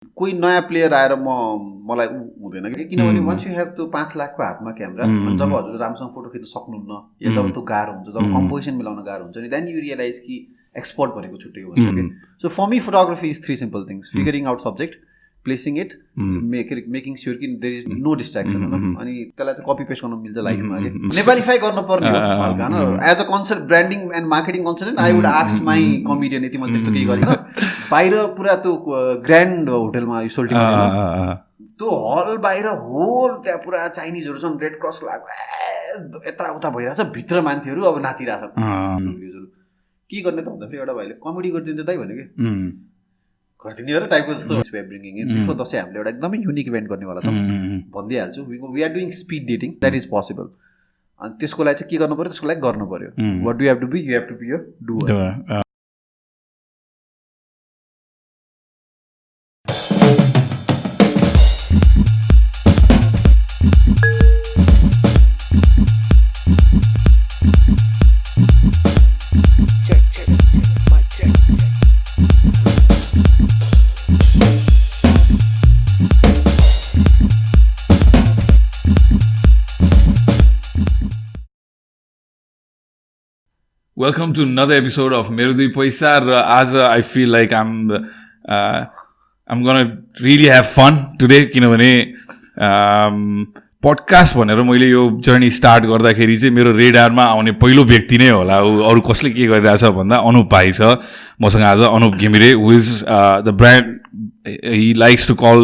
कोही नयाँ प्लेयर आएर मलाई हुँदैन कि किनभने वन्स यु हेभ त्यो 5 लाखको हातमा क्यामेरा जब हजुर राम्रोसँग फोटो खिच्न सक्नुहुन्न या जब त्यो गाह्रो हुन्छ जब कम्पोजिसन मिलाउन गाह्रो हुन्छ नि देन यु रियलाइज कि एक्सपर्ट भनेको छुट्टै हो भनेर के so for me photography is 3 simple things figuring out subject placing it making sure कि देयर इज नो डिस्ट्र्याक्सन होइन अनि त्यसलाई चाहिँ कपी पेस्ट गर्न मिल्छ लाइफमा कि नेपालीफाई गर्नुपर्ने हो होइन as a consult branding and marketing consultant I would ask my comedian यति मैले त्यस्तो केही गरेन बाहिर पुरा त्यो ग्रान्ड होटलमा सोल्टी त्यो हल बाहिर होल त्यहाँ पुरा चाइनिजहरू छन् रेड क्रस लगाएको यता उता भइरहेछ भित्र मान्छेहरू अब नाचिरहेछन् के गर्ने त भन्दाखेरि एउटा भाइले कमेडी गरिदिन्छ दाइ भन्यो कि गरिदिने हो र टाइपको जस्तो ब्रिङिङ इन बिफोर दसैँ हामीले एउटा एकदमै युनिक इभेन्ट गर्नेवाला छौँ भनिदिइहाल्छु we are doing speed dating that is possible अनि त्यसको लागि चाहिँ के गर्नु पऱ्यो त्यसको लागि गर्नु पऱ्यो what do have to be you have to be a doer Welcome to another episode of Mero2Paisa. As I feel like I'm gonna really have fun today. किनभने podcast भनेर मैले यो जर्नी स्टार्ट गर्दाखेरि चाहिँ मेरो रेडारमा आउने पहिलो व्यक्ति नै होला अरू कसले के गरिरहेछ भन्दा अनुप भाइ छ मसँग आज Anup Ghimire who is the brand he likes to call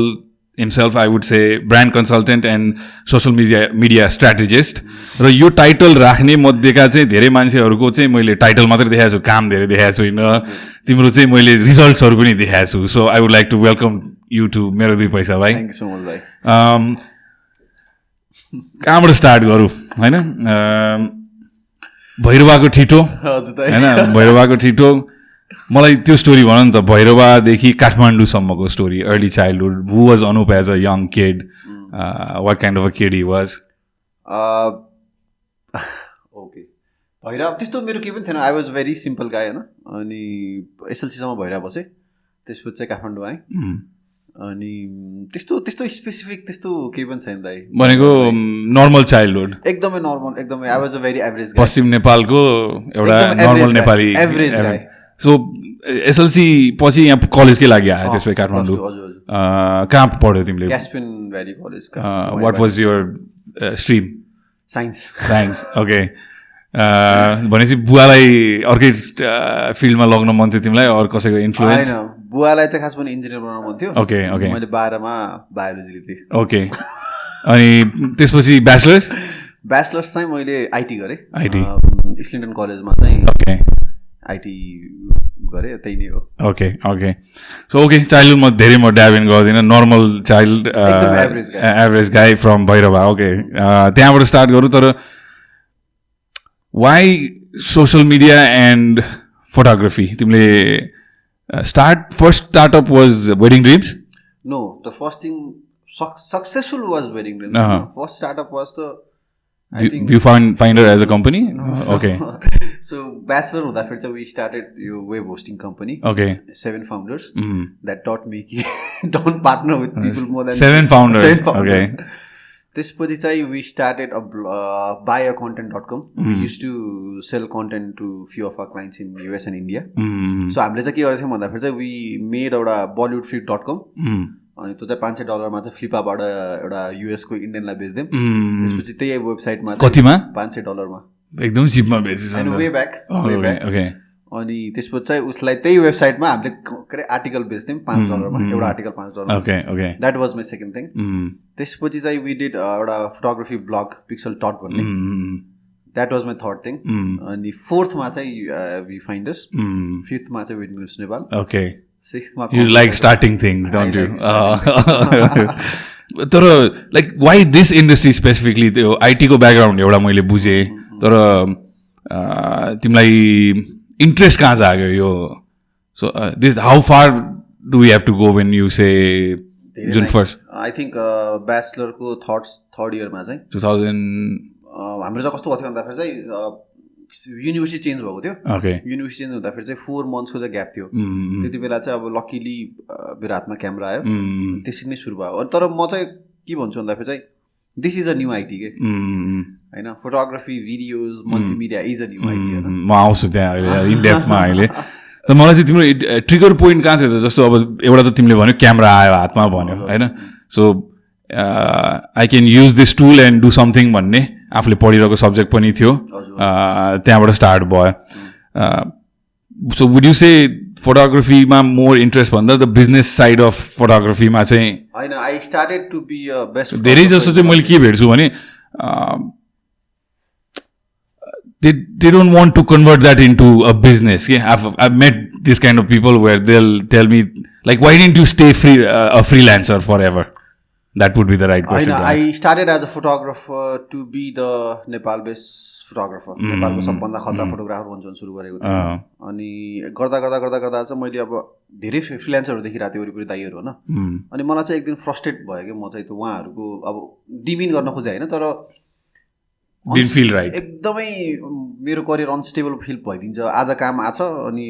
himself I would say brand consultant and social media strategist र यो टाइटल राख्ने मध्येका चाहिँ धेरै मान्छेहरूको चाहिँ मैले टाइटल मात्रै देखाएको छु काम धेरै देखाएको छैन तिम्रो चाहिँ मैले रिजल्ट्सहरू पनि देखाएको छु so I would like to welcome you to Mero2Paisa भाइ थ्याङ्क यू सो मच भाइ कहाँबाट स्टार्ट गरौँ होइन भैरवाको ठिटो होइन भैरवाको ठिटो मलाई त्यो स्टोरी भन न त भैरवादेखि काठमाडौँसम्मको story early childhood who was Anup as a young kid what kind of a kid he was okay Bhairahawa त्यस्तो मेरो केही पनि थिएन आई वाज भेरी सिम्पल गाई होइन अनि एसएलसीसम्म भैरवा बसेँ त्यसपछि चाहिँ काठमाडौँ आएँ अनि त्यस्तो स्पेसिफिक त्यस्तो केही पनि छैन दाइ भनेको नर्मल चाइल्डहुड एकदमै नर्मल एकदमै I was a very average पश्चिम नेपालको एउटा नर्मल नेपाली एभरेज गाई सो एसएलसी पछि यहाँ कलेजकै लागि आयो त्यसपछि काठमाडौँ कहाँ पढ्यो तिमीले Caspian Valley College what was your stream science okay भनेपछि बुवालाई अर्कै फिल्डमा लग्न मन थियो तिमीलाई अरू कसैको इन्फ्लुएन्स बुवालाई चाहिँ खास पनि इन्जिनियर बनाउनु मन थियो ओके ओके मैले 12 मा बायोलोजी लिएँ ओके अनि त्यसपछि ब्याचलर्स चाहिँ मैले आइटी गरेँ आइटी इस्लिन्टन कलेजमा चाहिँ ओके आइटी गरेँ त्यही नै हो ओके ओके सो ओके चाइल्डहुडमा धेरै म ड्याब इन गर्दिनँ normal child average guy from Bhairahawa okay त्यहाँबाट स्टार्ट गरौँ तर why social media and photography तिमीले first startup was Wedding Dreams no the first thing successful was Wedding Dreams first startup was the Viewfinder as a company? Okay. So, bachelor हुँदाखेरि चाहिँ we started your web hosting company. Okay. 7 founders. That taught me कि don't partner with people more than 7 founders. Okay. त्यसपछि चाहिँ we started a buyercontent.com. We used to sell content to few of our clients in US and India. So हामीले चाहिँ के गरेको थियौँ भन्दाखेरि चाहिँ we made एउटा bollywoodflip.com. अनि त्यो चाहिँ $500 चाहिँ फ्लिपबाट एउटा युएसको इन्डियनलाई बेच्दिउँ त्यसपछि त्यही वेबसाइटमा कतिमा $500 एकदम चिपमा बेचेछ वे ब्याक अनि त्यसपछि चाहिँ उसलाई त्यही वेबसाइटमा हामीले के अरे आर्टिकल बेच्थ्यौँ $5 एउटा article $5 okay okay that was my second thing त्यसपछि चाहिँ वी डिड एउटा फोटोग्राफी ब्लग पिक्सल टट भन्ने that was my third thing अनि फोर्थमा चाहिँ Viewfinders फिफ्थमा चाहिँ Dreams Nepal okay You like starting things, don't you? तर like why this industry specifically? त्यो IT को background एउटा मैले बुझेँ तर तिमीलाई इन्ट्रेस्ट कहाँ जाग्यो यो so this how far do we have to go when you say जुन फर्स्ट I think ब्याचलरको थर्ड इयरमा चाहिँ 2000 हाम्रो चाहिँ कस्तो भएको थियो भन्दाखेरि चाहिँ युनिभर्सिटी चेन्ज भएको थियो ओके युनिभर्सिटी चेन्ज हुँदाखेरि चाहिँ 4 मन्थ्सको चाहिँ ग्याप थियो त्यति बेला चाहिँ अब लकिली मेरो हातमा क्यामेरा आयो त्यसरी नै सुरु भयो तर म चाहिँ के भन्छु भन्दाखेरि चाहिँ this is a new IT के होइन photography videos multimedia is a new IT होइन म आउँछु त्यहाँ अहिले इन डेप्थमा अहिले तर मलाई चाहिँ तिम्रो ट्रिगर पोइन्ट कहाँ थियो जस्तो अब एउटा त तिमीले भन्यो क्यामेरा आयो हातमा भन्यो होइन so I can use this tool and do something भन्ने आफूले पढिरहेको सब्जेक्ट पनि थियो त्यहाँबाट स्टार्ट भयो सो वुड यु से फोटोग्राफीमा मोर इन्ट्रेस्ट भन्दा द बिजनेस साइड अफ फोटोग्राफीमा चाहिँ होइन I started to be a best धेरै जस्तो चाहिँ मैले के भेट्छु भने they don't want to convert that into a business. I've met this kind of people where they'll tell me like, why didn't you stay a freelancer forever? That would be the right question. I started as a photographer to be the Nepal-based photographer. नेपालको सबभन्दा खतरा photographer भन्छ सुरु गरेको थिएँ अनि गर्दा चाहिँ मैले अब धेरै फ्रिल्यान्सरहरू देखिरहेको थिएँ वरिपरि दाइहरू होइन अनि मलाई चाहिँ एक दिन फ्रस्ट्रेट भयो कि म चाहिँ उहाँहरूको अब डिमिन गर्न खोजेँ होइन तर Didn't feel right. एकदमै मेरो करियर अनस्टेबल फिल भइदिन्छ आज काम आछ अनि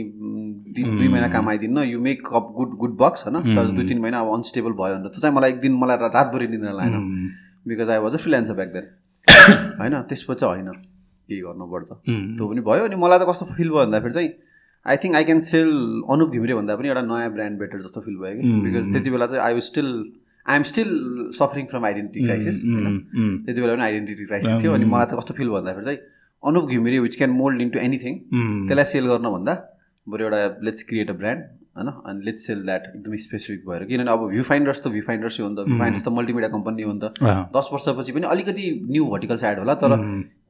2 महिना काम आइदिन्न you make up good bucks होइन तर 2-3 महिना अब अनस्टेबल भयो भने त्यो चाहिँ मलाई एक दिन मलाई रातभरि निद्रा लागेन because I was a freelancer back then होइन त्यसपछि होइन के गर्नुपर्छ त्यो पनि भयो अनि मलाई त कस्तो फिल भयो भन्दाखेरि चाहिँ I think I can sell Anup Ghimire भन्दा पनि एउटा नयाँ ब्रान्ड बेटर जस्तो फिल भयो कि बिकज त्यति बेला चाहिँ I am still suffering from identity crisis होइन त्यति बेला पनि आइडेन्टिटी क्राइसिस थियो अनि मलाई चाहिँ कस्तो फिल भन्दाखेरि चाहिँ Anup Ghimire which can mould into anything त्यसलाई सेल गर्न भन्दा बरु एउटा लेट्स क्रिएट अ ब्रान्ड होइन अनि लेट्स सेल द्याट एकदमै स्पेसिफिक भएर किनभने अब भ्यूफाइन्डर्स त भ्यूफाइन्डर्सै हो नि त भ्यूफाइन्डर्स त मल्टिमिडिया कम्पनी हो नि त 10 वर्षपछि पनि अलिकति न्यू भर्टिकल साइड होला तर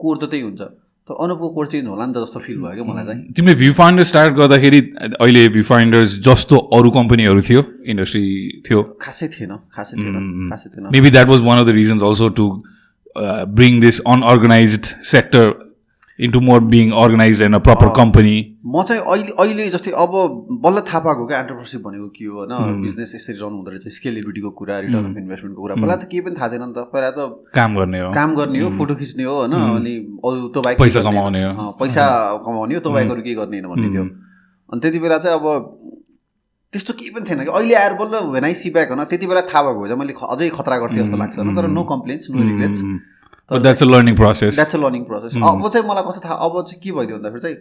कोर त त्यही हुन्छ तर अनुपको कोर चेन्ज होला नि त जस्तो फिल भयो क्या मलाई चाहिँ तिमीले भ्यूफाइन्डर स्टार्ट गर्दाखेरि अहिले भ्यूफाइन्डर्स जस्तो अरू कम्पनीहरू थियो इन्डस्ट्री थियो खासै थिएन maybe that was one of the reasons also to bring this unorganised sector into more being organise and a proper company म चाहिँ अहिले जस्तै अब बल्ल थाहा पाएको क्या एन्टरप्रेनरसिप भनेको के हो होइन बिजनेस यसरी रन हुँदो रहेछ स्केलेबिलिटीको कुरा रिटर्न अफ इन्भेस्टमेन्टको कुरा पहिला त केही पनि थाहा छैन नि त पहिला त काम गर्ने हो फोटो खिच्ने हो होइन अनि अरू त्यो बाइक पैसा कमाउने हो त्यो बाइक अरू केही गर्ने होइन भन्ने थियो अनि त्यति बेला चाहिँ अब त्यस्तो केही पनि थिएन कि अहिले आएर बल्ल वेन आई सी ब्याक होइन त्यति बेला थाहा भएको भए मैले अझै खतरा गर्थेँ जस्तो लाग्छ होइन तर no complains no regrets that's a learning process अब चाहिँ मलाई कस्तो थाहा अब चाहिँ के भइदियो भन्दाखेरि चाहिँ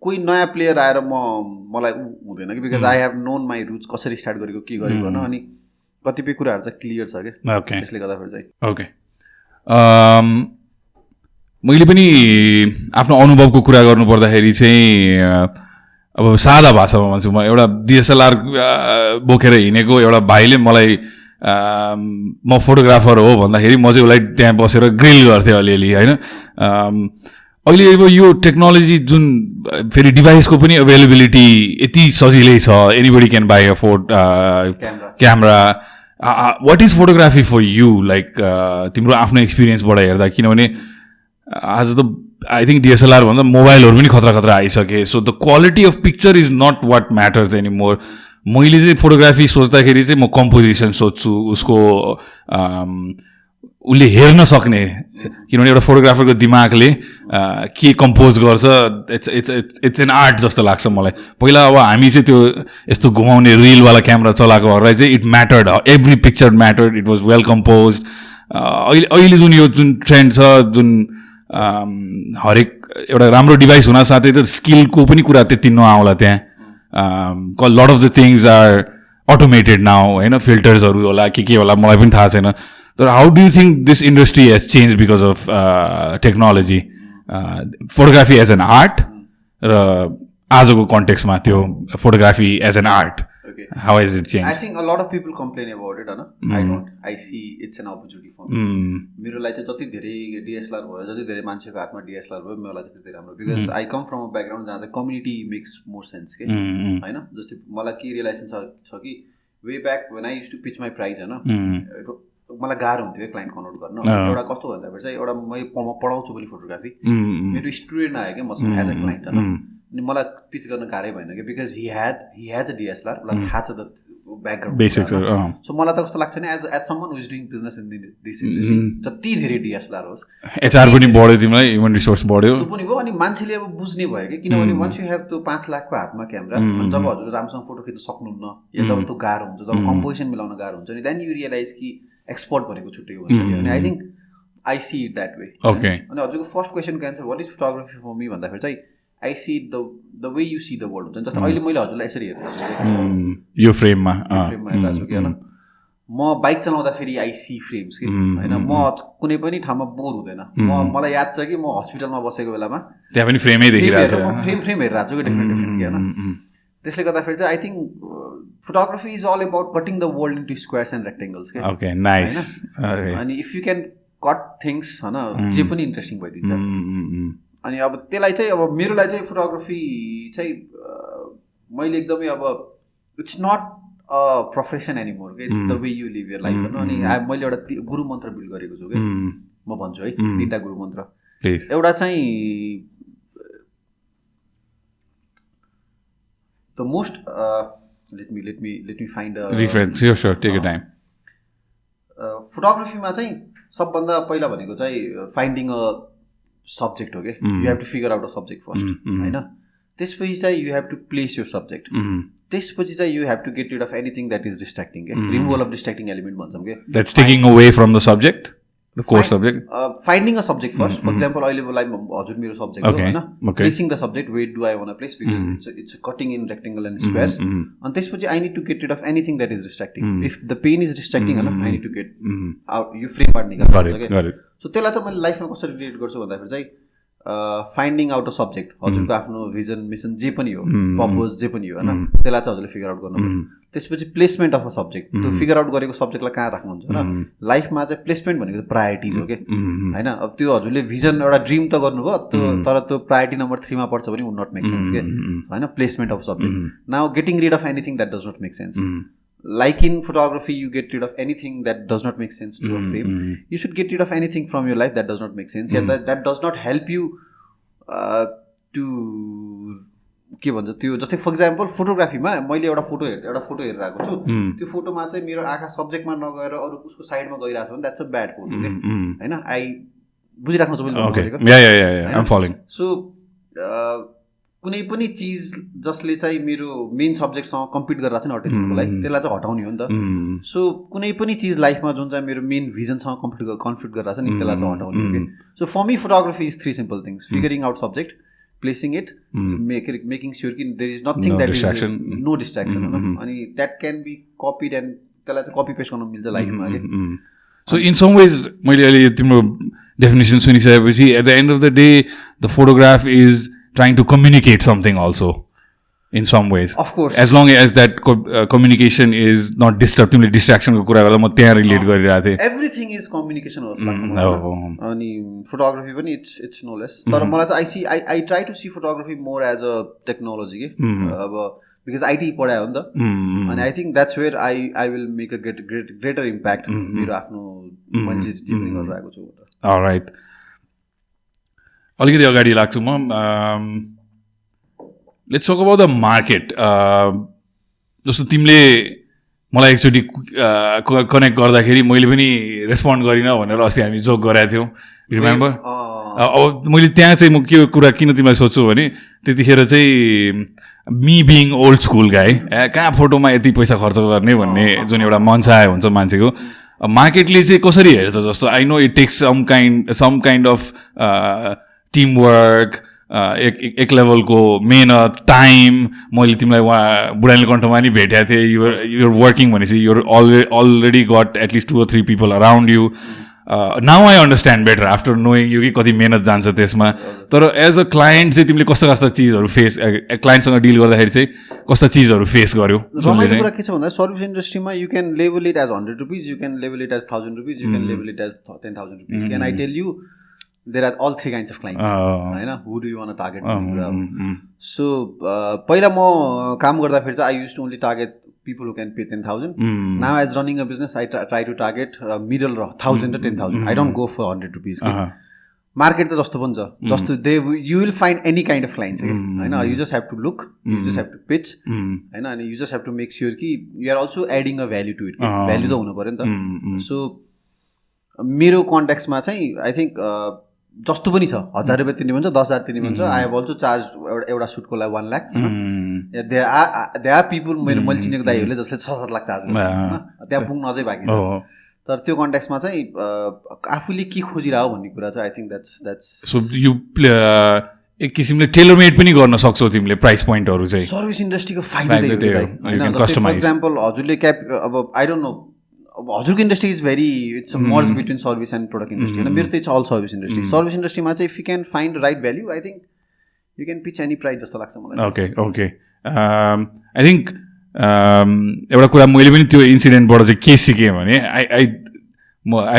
कोही नयाँ प्लेयर आएर मलाई हुँदैन कि because I have known my roots कसरी स्टार्ट गरेको के गरेको होइन अनि कतिपय कुराहरू चाहिँ क्लियर छ क्या त्यसले गर्दाखेरि चाहिँ ओके मैले पनि आफ्नो अनुभवको कुरा गर्नुपर्दाखेरि चाहिँ अब सादा भाषामा भन्छु म एउटा डिएसएलआर बोकेर हिँडेको एउटा भाइले मलाई म फोटोग्राफर हो भन्दाखेरि म चाहिँ उसलाई त्यहाँ बसेर ग्रिल गर्थेँ अलिअलि होइन अहिले अब यो टेक्नोलोजी जुन फेरि डिभाइसको पनि अभाइलेबिलिटी यति सजिलै छ anybody can buy a camera what is photography for you like तिम्रो आफ्नो एक्सपिरियन्सबाट हेर्दा किनभने आज त आई थिङ्क डिएसएलआर भन्दा मोबाइलहरू पनि खतरा आइसके so the quality of picture is not what matters any more मैले चाहिँ फोटोग्राफी सोच्दाखेरि चाहिँ म कम्पोजिसन सोध्छु उसको उसले हेर्न सक्ने किनभने एउटा फोटोग्राफरको दिमागले के कम्पोज गर्छ इट्स एन आर्ट जस्तो लाग्छ मलाई पहिला अब हामी चाहिँ त्यो यस्तो घुमाउने रिलवाला क्यामेरा चलाएकोहरूलाई चाहिँ it mattered every picture mattered it was well compose अहिले जुन यो जुन ट्रेन्ड छ जुन हरेक एउटा राम्रो डिभाइस हुन साथै त स्किलको पनि कुरा त्यति नआउला त्यहाँ lot of the things are automated now होइन फिल्टर्सहरू होला के होला मलाई पनि थाहा छैन तर how do you think this industry has change because of technology photography as an art र आजको कन्टेक्स्टमा त्यो photography as an art how has it changed? I think a lot of people complain about it, I don't. I see it's an opportunity for me. मेरो लागि चाहिँ जति धेरै DSLR भयो जति धेरै मान्छेको हातमा DSLR भयो मेरो लागि त्यति राम्रो because I come from a background जहाँ चाहिँ community makes more sense के हैन जस्तै मलाई के रियलाइजेसन छ कि way back when I used to pitch my price हैन मलाई गाह्रो हुन्थ्यो क्लाइन्ट कन्भर्ट गर्न एउटा कस्तो भन्दाखेरि चाहिँ एउटा म पढाउँछु पनि फोटोग्राफी मेरो स्टुडेन्ट आयो क्या मसँग एज अ क्लाइन्ट हैन अनि मलाई पिच गर्न गाह्रै भएन कि because he has a DSLR उसलाई थाहा छ ब्याकग्राउन्ड बेसिक्स सो मलाई त कस्तो लाग्छ नि as someone who is doing business in this industry जति धेरै डिएसएलआर होस् एचआर पनि बढ्यो तिमीलाई ह्युमन रिसोर्स बढ्यो त्यो पनि भयो अनि मान्छेले अब बुझ्ने भयो कि किनभने वन्स यु हेभ त्यो 5 लाखको हातमा क्यामेरा अनि जब हजुर राम्रोसँग फोटो खिच्न सक्नुहुन्न या जब त्यो गाह्रो हुन्छ जब कम्पोजिसन मिलाउन गाह्रो हुन्छ नि देन यु रियलाइज कि एक्सपर्ट भनेको छुट्टै हो अनि I think I see it that way okay अनि हजुरको फर्स्ट क्वेसनको answer what is photography for me भन्दाखेरि चाहिँ I see the way you see the world हुन्छ नि जस्तो अहिले मैले हजुरलाई यसरी हेर्दैछु यो फ्रेममा हेरिरहेको छु कि होइन म बाइक चलाउँदा फेरि आई सी फ्रेम्स कि होइन म कुनै पनि ठाउँमा बोर हुँदैन मलाई याद छ कि म हस्पिटलमा बसेको बेलामा त्यहाँ पनि फ्रेमै देखिरहेको छ फ्रेम हेरिरहेको छु कि डिफ्रेन्ट कि होइन त्यसले गर्दाखेरि चाहिँ I think photography is all about cutting the world into squares and rectangles के ओके नाइस अनि if you can cut things होइन जे पनि इन्ट्रेस्टिङ भइदिन्छ अनि अब त्यसलाई चाहिँ अब मेरोलाई चाहिँ फोटोग्राफी चाहिँ मैले एकदमै अब it's not a profession anymore के it's the way you live your life होइन अनि मैले एउटा गुरु मन्त्र बिल्ड गरेको छु कि म भन्छु है 3टा गुरु मन्त्र एउटा चाहिँ the most let me find a reference sure take your time फोटोग्राफीमा चाहिँ सबभन्दा पहिला भनेको चाहिँ फाइन्डिङ अ सब्जेक्ट हो कि you have to figure out a subject first होइन त्यसपछि चाहिँ you have to place your subject त्यसपछि चाहिँ you have to get rid of anything that is distracting के रिमुभल अफ डिस्ट्र्याक्टिङ एलिमेन्ट भन्छौँ कि that's taking away from the subject the core subject finding a subject first for example अहिले like हजुर मेरो subject हो होइन placing the subject wait do I want a place because it's cutting in rectangle and squares अनि त्यसपछि I need to get rid of anything that is distracting if the pen is distracting होइन I need to get out यो frame part निकाल्नु so त्यसलाई चाहिँ मैले लाइफमा कसरी रिलेट गर्छु भन्दाखेरि चाहिँ फाइन्डिङ आउट अ सब्जेक्ट हजुरको आफ्नो भिजन मिसन जे पनि हो पर्पोज जे पनि हो होइन त्यसलाई चाहिँ हजुरले फिगर आउट गर्नु त्यसपछि प्लेसमेन्ट अफ अ सब्जेक्ट त्यो फिगर आउट गरेको सब्जेक्टलाई कहाँ राख्नुहुन्छ होइन लाइफमा चाहिँ प्लेसमेन्ट भनेको प्रायोरिटी हो कि होइन अब त्यो हजुरले भिजन एउटा ड्रिम त गर्नुभयो त्यो तर त्यो प्रायोरिटी नम्बर 3मा पर्छ भने वुड नट मेक सेन्स के होइन placement of subject now getting rid of anything that does not make sense like in photography you get rid of anything that does not make sense to a frame you should get rid of anything from your life that does not make sense yeah that does not help you to के भन्छ त्यो जस्तै for example फोटोग्राफीमा मैले एउटा photo हेरिरहेको छु त्यो फोटोमा चाहिँ मेरो आँखा सब्जेक्टमा नगएर अरू उसको साइडमा गइरहेको छ भने द्याट्स अ ब्याड फोटो होइन आई बुझिराख्नु छ मैले सो कुनै पनि चिज जसले चाहिँ मेरो मेन सब्जेक्टसँग कम्पिट गरिरहेको छ नि आर्टिस्टको लागि त्यसलाई चाहिँ हटाउने हो नि त सो कुनै पनि चिज लाइफमा जुन चाहिँ मेरो मेन भिजनसँग कन्फ्लिक्ट गरिरहेको छ नि त्यसलाई चाहिँ हटाउने हो कि so for me photography is 3 simple things figuring out subject placing it making sure कि there is nothing that is no distraction अनि that can be copied and त्यसलाई चाहिँ कपी पेस्ट गर्न मिल्छ लाइफमा कि सो इन सम वेज मैले अहिले तिम्रो डेफिनेसन सुनिसकेपछि at the end of the day the photograph is trying to communicate something also in some ways of course as long as that communication is not distracting को कुरा गर्दा म त्यहाँ relate गरिरहेको थिएँ everything is communication अनि photography पनि it's no less तर मलाई चाहिँ I try to see photography more as a technology के अब because IT पढायो नि त अनि I think that's where I will make a greater impact मेरो आफ्नो मान्छे जे पनि गरिरहेको छु alright अलिकति अगाडि लाग्छु म let's talk about the market जस्तो तिमीले मलाई एकचोटि कनेक्ट गर्दाखेरि मैले पनि रेस्पोन्ड गरिनँ भनेर अस्ति हामी जोक गरेका थियौँ रिमेम्बर अब मैले त्यहाँ चाहिँ म के कुरा किन तिमीलाई सोध्छु भने त्यतिखेर चाहिँ मी बिङ ओल्ड स्कुल गाई कहाँ फोटोमा यति पैसा खर्च गर्ने भन्ने जुन एउटा मन चाहे हुन्छ मान्छेको मार्केटले चाहिँ कसरी हेर्छ जस्तो I know it takes some kind of teamwork एक लेभलको मेहनत टाइम मैले तिमीलाई उहाँ बुढानी कण्ठमा नि भेटेको थिएँ युआर वर्किङ भनेपछि युआर अलरेडी गट एटलिस्ट 2 or 3 people around you now I understand better after knowing you कि कति मेहनत जान्छ त्यसमा तर एज अ क्लाइन्ट चाहिँ तिमीले कस्ता कस्ता चिजहरू फेस क्लाइन्टसँग डिल गर्दाखेरि चाहिँ कस्ता चिजहरू फेस गर्यो रमाइलो कुरा के छ भन्दा सर्भिस इन्डस्ट्रीमा you can level it as 100 rupees you can level it as 1000 rupees you can level it as 10,000 rupees can I tell you there are all 3 kinds of clients हैन who do you want to target so पहिला म काम गर्दाखेरि चाहिँ I used to only target people who can pay 10,000 now as running a business I try to target middle 1,000 to 10,000 I don't go for 100 rupees market चाहिँ जस्तो पनि छ जस्तो you will find any kind of clients होइन you just have to look you just have to pitch होइन अनि you just have to make sure कि you are also adding a value to it value त हुनु पऱ्यो नि त so मेरो कन्ट्याक्समा चाहिँ आई थिङ्क जस्तो पनि छ 1000 रुपियाँ तिर्ने भन्छ 10,000 तिर्ने भन्छ आई हेभ अल्सो चार्ज एउटा सुटको लागि 1 लाख दे आर पिपुल मैले चिनेको दाइहरूले जसले 6-7 लाख चार्ज गर्छ होइन त्यहाँ पुग्न अझै बाँकी छ तर त्यो कन्ट्याक्समा चाहिँ आफूले के खोजिरह भन्ने कुरा चाहिँ I think that's so you एक किसिमले टेलर मेड पनि गर्न सक्छौ तिमीले प्राइस पोइन्टहरू चाहिँ सर्भिस इन्डस्ट्रीको फाइदा त्यही हो हैन फर एक्जाम्पल हजुरले अब आई डोन्ट नो अब हजुरको industry is very it's a merge between service and product industry होइन मेरो चाहिँ अल सर्भिस इन्डस्ट्री सर्भिस इन्डस्ट्रीमा चाहिँ if you can find right value I think you can pitch any price जस्तो लाग्छ मलाई ओके आई थिङ्क एउटा कुरा मैले पनि त्यो इन्सिडेन्टबाट चाहिँ के सिकेँ भने आई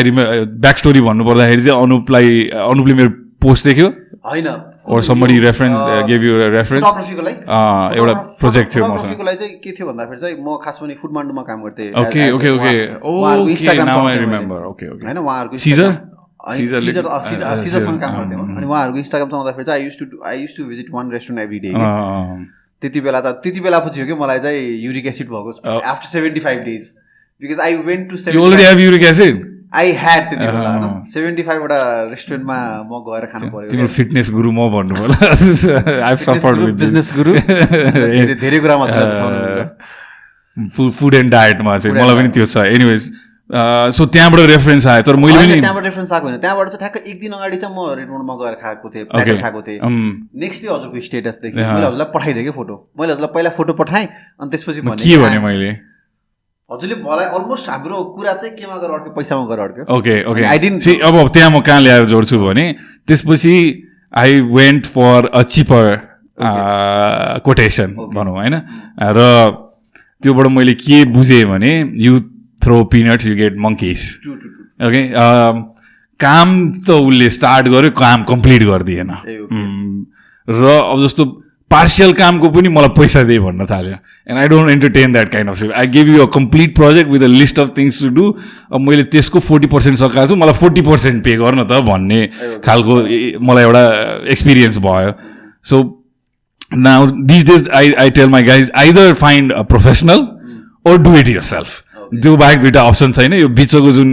रिमेम्बर ब्याक स्टोरी भन्नुपर्दाखेरि चाहिँ अनुपले मेरो पोस्ट देख्यो होइन or somebody gave you a reference फोटोग्राफीको लागि एउटा प्रोजेक्ट थियो मसँग फोटोग्राफीको लागि चाहिँ के थियो भन्दाखेरि चाहिँ म खास पनि फुडमान्डुमा काम गर्थेँ okay now I remember okay हैन उहाँहरुको सीजरसँग काम गर्थेँ अनि उहाँहरुको इन्स्टाग्राम चलाउँदाखेरि चाहिँ I used to visit one restaurant every day त्यति बेला पछि हो कि मलाई चाहिँ युरिक एसिड भएको after 75 days because I went to You already have uric acid? I had त्यति बेला 75 वटा रेस्टुरेन्टमा म गएर खानु पर्यो तिम्रो फिटनेस गुरु म भन्नु होला I have suffered with business गुरु धेरै कुरामा छ फुड एन्ड डायटमा चाहिँ मलाई पनि त्यो छ एनीवेज सो त्यहाँबाट रेफरेन्स आयो तर मैले पनि त्यहाँबाट रेफरेन्स आएको होइन त्यहाँबाट चाहिँ ठ्याक्क एक दिन अगाडि चाहिँ म रेडमोन्डमा गएर खाएको थिएँ प्लेटर खाएको थिएँ नेक्स्ट डे हजुरको स्टेटस देखेँ मैले हजुरलाई पठाइदिएँ कि फोटो मैले हजुरलाई पहिला फोटो पठाएँ अनि त्यसपछि के भने मैले हजुरले मलाई अलमोस्ट हाम्रो कुरा चाहिँ केमा गएर अड्क्यो पैसामा गएर अड्क्यो ओके आई डिडन्ट अब त्यहाँ म कहाँ ल्याएर जोड्छु भने त्यसपछि I went for a cheaper quotation भनौँ होइन र त्योबाट मैले के बुझेँ भने you throw peanuts you get monkeys okay काम त उसले स्टार्ट गर्यो काम कम्प्लिट गरिदिएन र अब जस्तो पार्सियल कामको पनि मलाई पैसा दिए भन्न थाल्यो and I don't entertain that kind of I give you a complete project with a list of things to do अब मैले त्यसको 40% सकाएको छु मलाई 40% पे गर्न त भन्ने खालको मलाई एउटा एक्सपिरियन्स भयो so now this days I tell my guys either find a professional or do it yourself त्यो बाहेक दुइटा अप्सन छैन यो बिचको जुन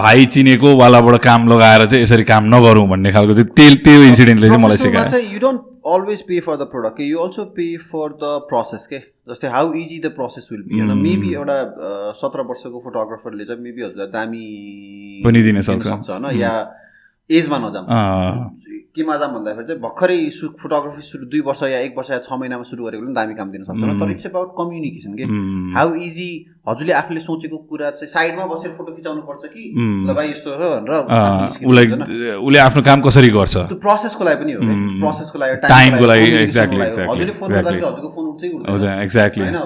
भाइ चिनेको वालाबाट काम लगाएर चाहिँ यसरी काम नगरौँ भन्ने खालको त्यो इन्सिडेन्टले चाहिँ मलाई सिकायो you don't always pay for the product you also pay for the process के जस्तै how easy the process will be and maybe एउटा 17 वर्षको फोटोग्राफरले चाहिँ मेबी हजुरलाई दामी पनि दिन सक्छ हैन या एजमा नजाम केमा जाम भन्दाखेरि चाहिँ भर्खरै फोटोग्राफी सुरु 2 वर्ष या 1 वर्ष या 6 महिनामा सुरु गरेको पनि दामी काम दिन सक्छ तर इट्स अबाउट कम्युनिकेसन के हाउ इजी हजुरले आफूले सोचेको कुरा चाहिँ साइडमा बसेर फोटो खिचाउनु पर्छ कि ल भाइ यस्तो हो भनेर उले आफ्नो काम कसरी गर्छ त्यो प्रोसेसको लागि पनि हो प्रोसेसको लागि टाइमको लागि एक्ज्याक्टली हजुरले फोन गर्दा हजुरको फोन उठ्दै उठ्दैन एक्ज्याक्टली हैन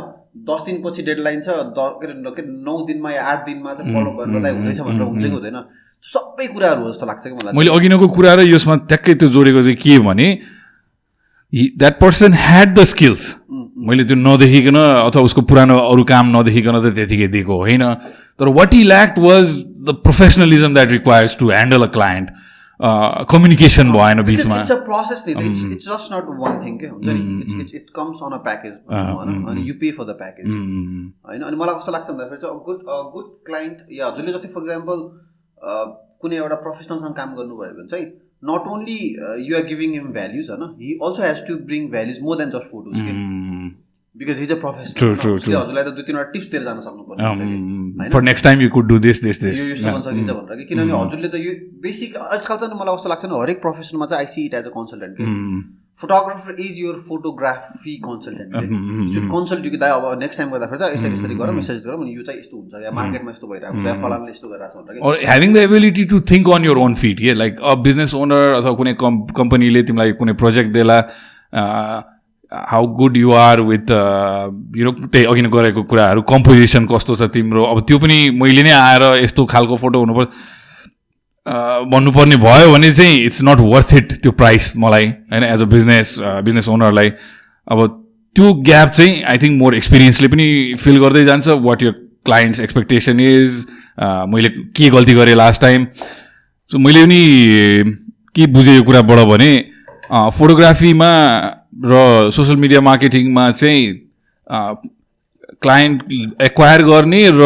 10 दिन पछि डेडलाइन छ 9 दिनमा या 8 दिनमा चाहिँ फलो गरेर हुँदैछ भनेर हुन्छ कि हुँदैन सबै कुराहरू जस्तो लाग्छ कि मलाई मैले अघिनको कुरा र यसमा ट्याक्कै त्यो जोडेको चाहिँ के भने that person had the skills मैले त्यो नदेखिकन अथवा उसको पुरानो अरू काम नदेखिकन त त्यतिकै दिएको होइन तर what he lacked was the professionalism that requires to handle a client communication भएन बिचमा इट्स अ प्रोसेस नि it's just not one thing के हुन्छ नि it comes on a package अनि you pay for the package हैन अनि मलाई कस्तो लाग्छ भन्दाखेरि चाहिँ गुड क्लाइन्ट या हजुरले जस्तै फर एक्जाम्पल कुनै एउटा प्रोफेसनलसँग काम गर्नुभयो भने चाहिँ not only you are giving him values होइन he also has to bring values more than just photos के बिकज हिज अ प्रोफेसनल हजुरलाई त 2-3 वटा टिप्स दिएर जान सक्नुपर्छ for next time you could do this यो गर्न सकिन्छ भनेर कि किनभने हजुरले त यो बेसिक आजकल चाहिँ मलाई कस्तो लाग्छ नि हरेक प्रोफेसनमा चाहिँ I see it as a consultant के photographer is your photography consultant should consult you कि दाइ अब नेक्स्ट टाइम गर्दाखेरि चाहिँ यसरी गरौँ यसरी गरौँ यो चाहिँ यस्तो हुन्छ या मार्केटमा यस्तो भइरहेको या फलामले यस्तो गरिरहेको छ भनेर or having the ability to think on your own feet yeah like a business owner अथवा कुनै कम्पनीले तिमीलाई कुनै प्रोजेक्ट देला how good you are with you know त्यही अघि नै गरेको कुराहरू कम्पोजिसन कस्तो छ तिम्रो अब त्यो पनि मैले नै आएर यस्तो खालको फोटो हुनुपर्छ भन्नुपर्ने भयो भने चाहिँ इट्स नट वर्थ इट त्यो प्राइस मलाई होइन एज अ बिजनेस ओनरलाई अब त्यो ग्याप चाहिँ आई थिङ्क मोर एक्सपिरियन्सले पनि फिल गर्दै जान्छ what your clients expectation is मैले के गल्ती गरेँ लास्ट टाइम सो मैले पनि के बुझेँ यो कुराबाट भने फोटोग्राफीमा र सोसियल मिडिया मार्केटिङमा चाहिँ क्लाइन्ट एक्वायर गर्ने र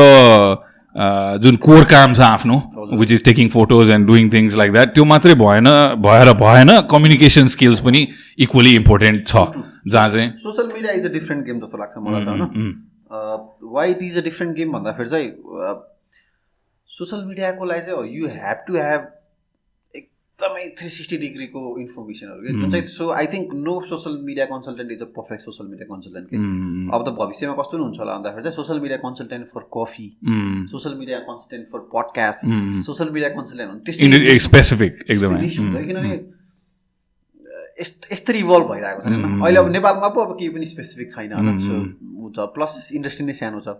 जुन कोर काम छ आफ्नो which is taking photos and doing things like that त्यो मात्रै भएन कम्युनिकेसन स्किल्स पनि इक्वली इम्पोर्टेन्ट छ जहाँ चाहिँ social media is a different game जस्तो लाग्छ मलाई चाहिँ होइन why it is a different game भन्दाखेरि चाहिँ सोसियल मिडियाको लागि चाहिँ यु हेभ टु हेभ एकदमै 360 डिग्रीको इन्फर्मेसनहरू जुन चाहिँ so I think no social media consultant is a perfect social media consultant के अब त भविष्यमा कस्तो हुन्छ होला भन्दाखेरि चाहिँ social media consultant for coffee social media consultant for podcast social media consultant specific एकदमै किनभने यस्तरी इभल्भ भइरहेको छ अहिले अब नेपालमा पो अब केही पनि स्पेसिफिक छैन होइन सो हुन्छ प्लस इन्डस्ट्री नै सानो छ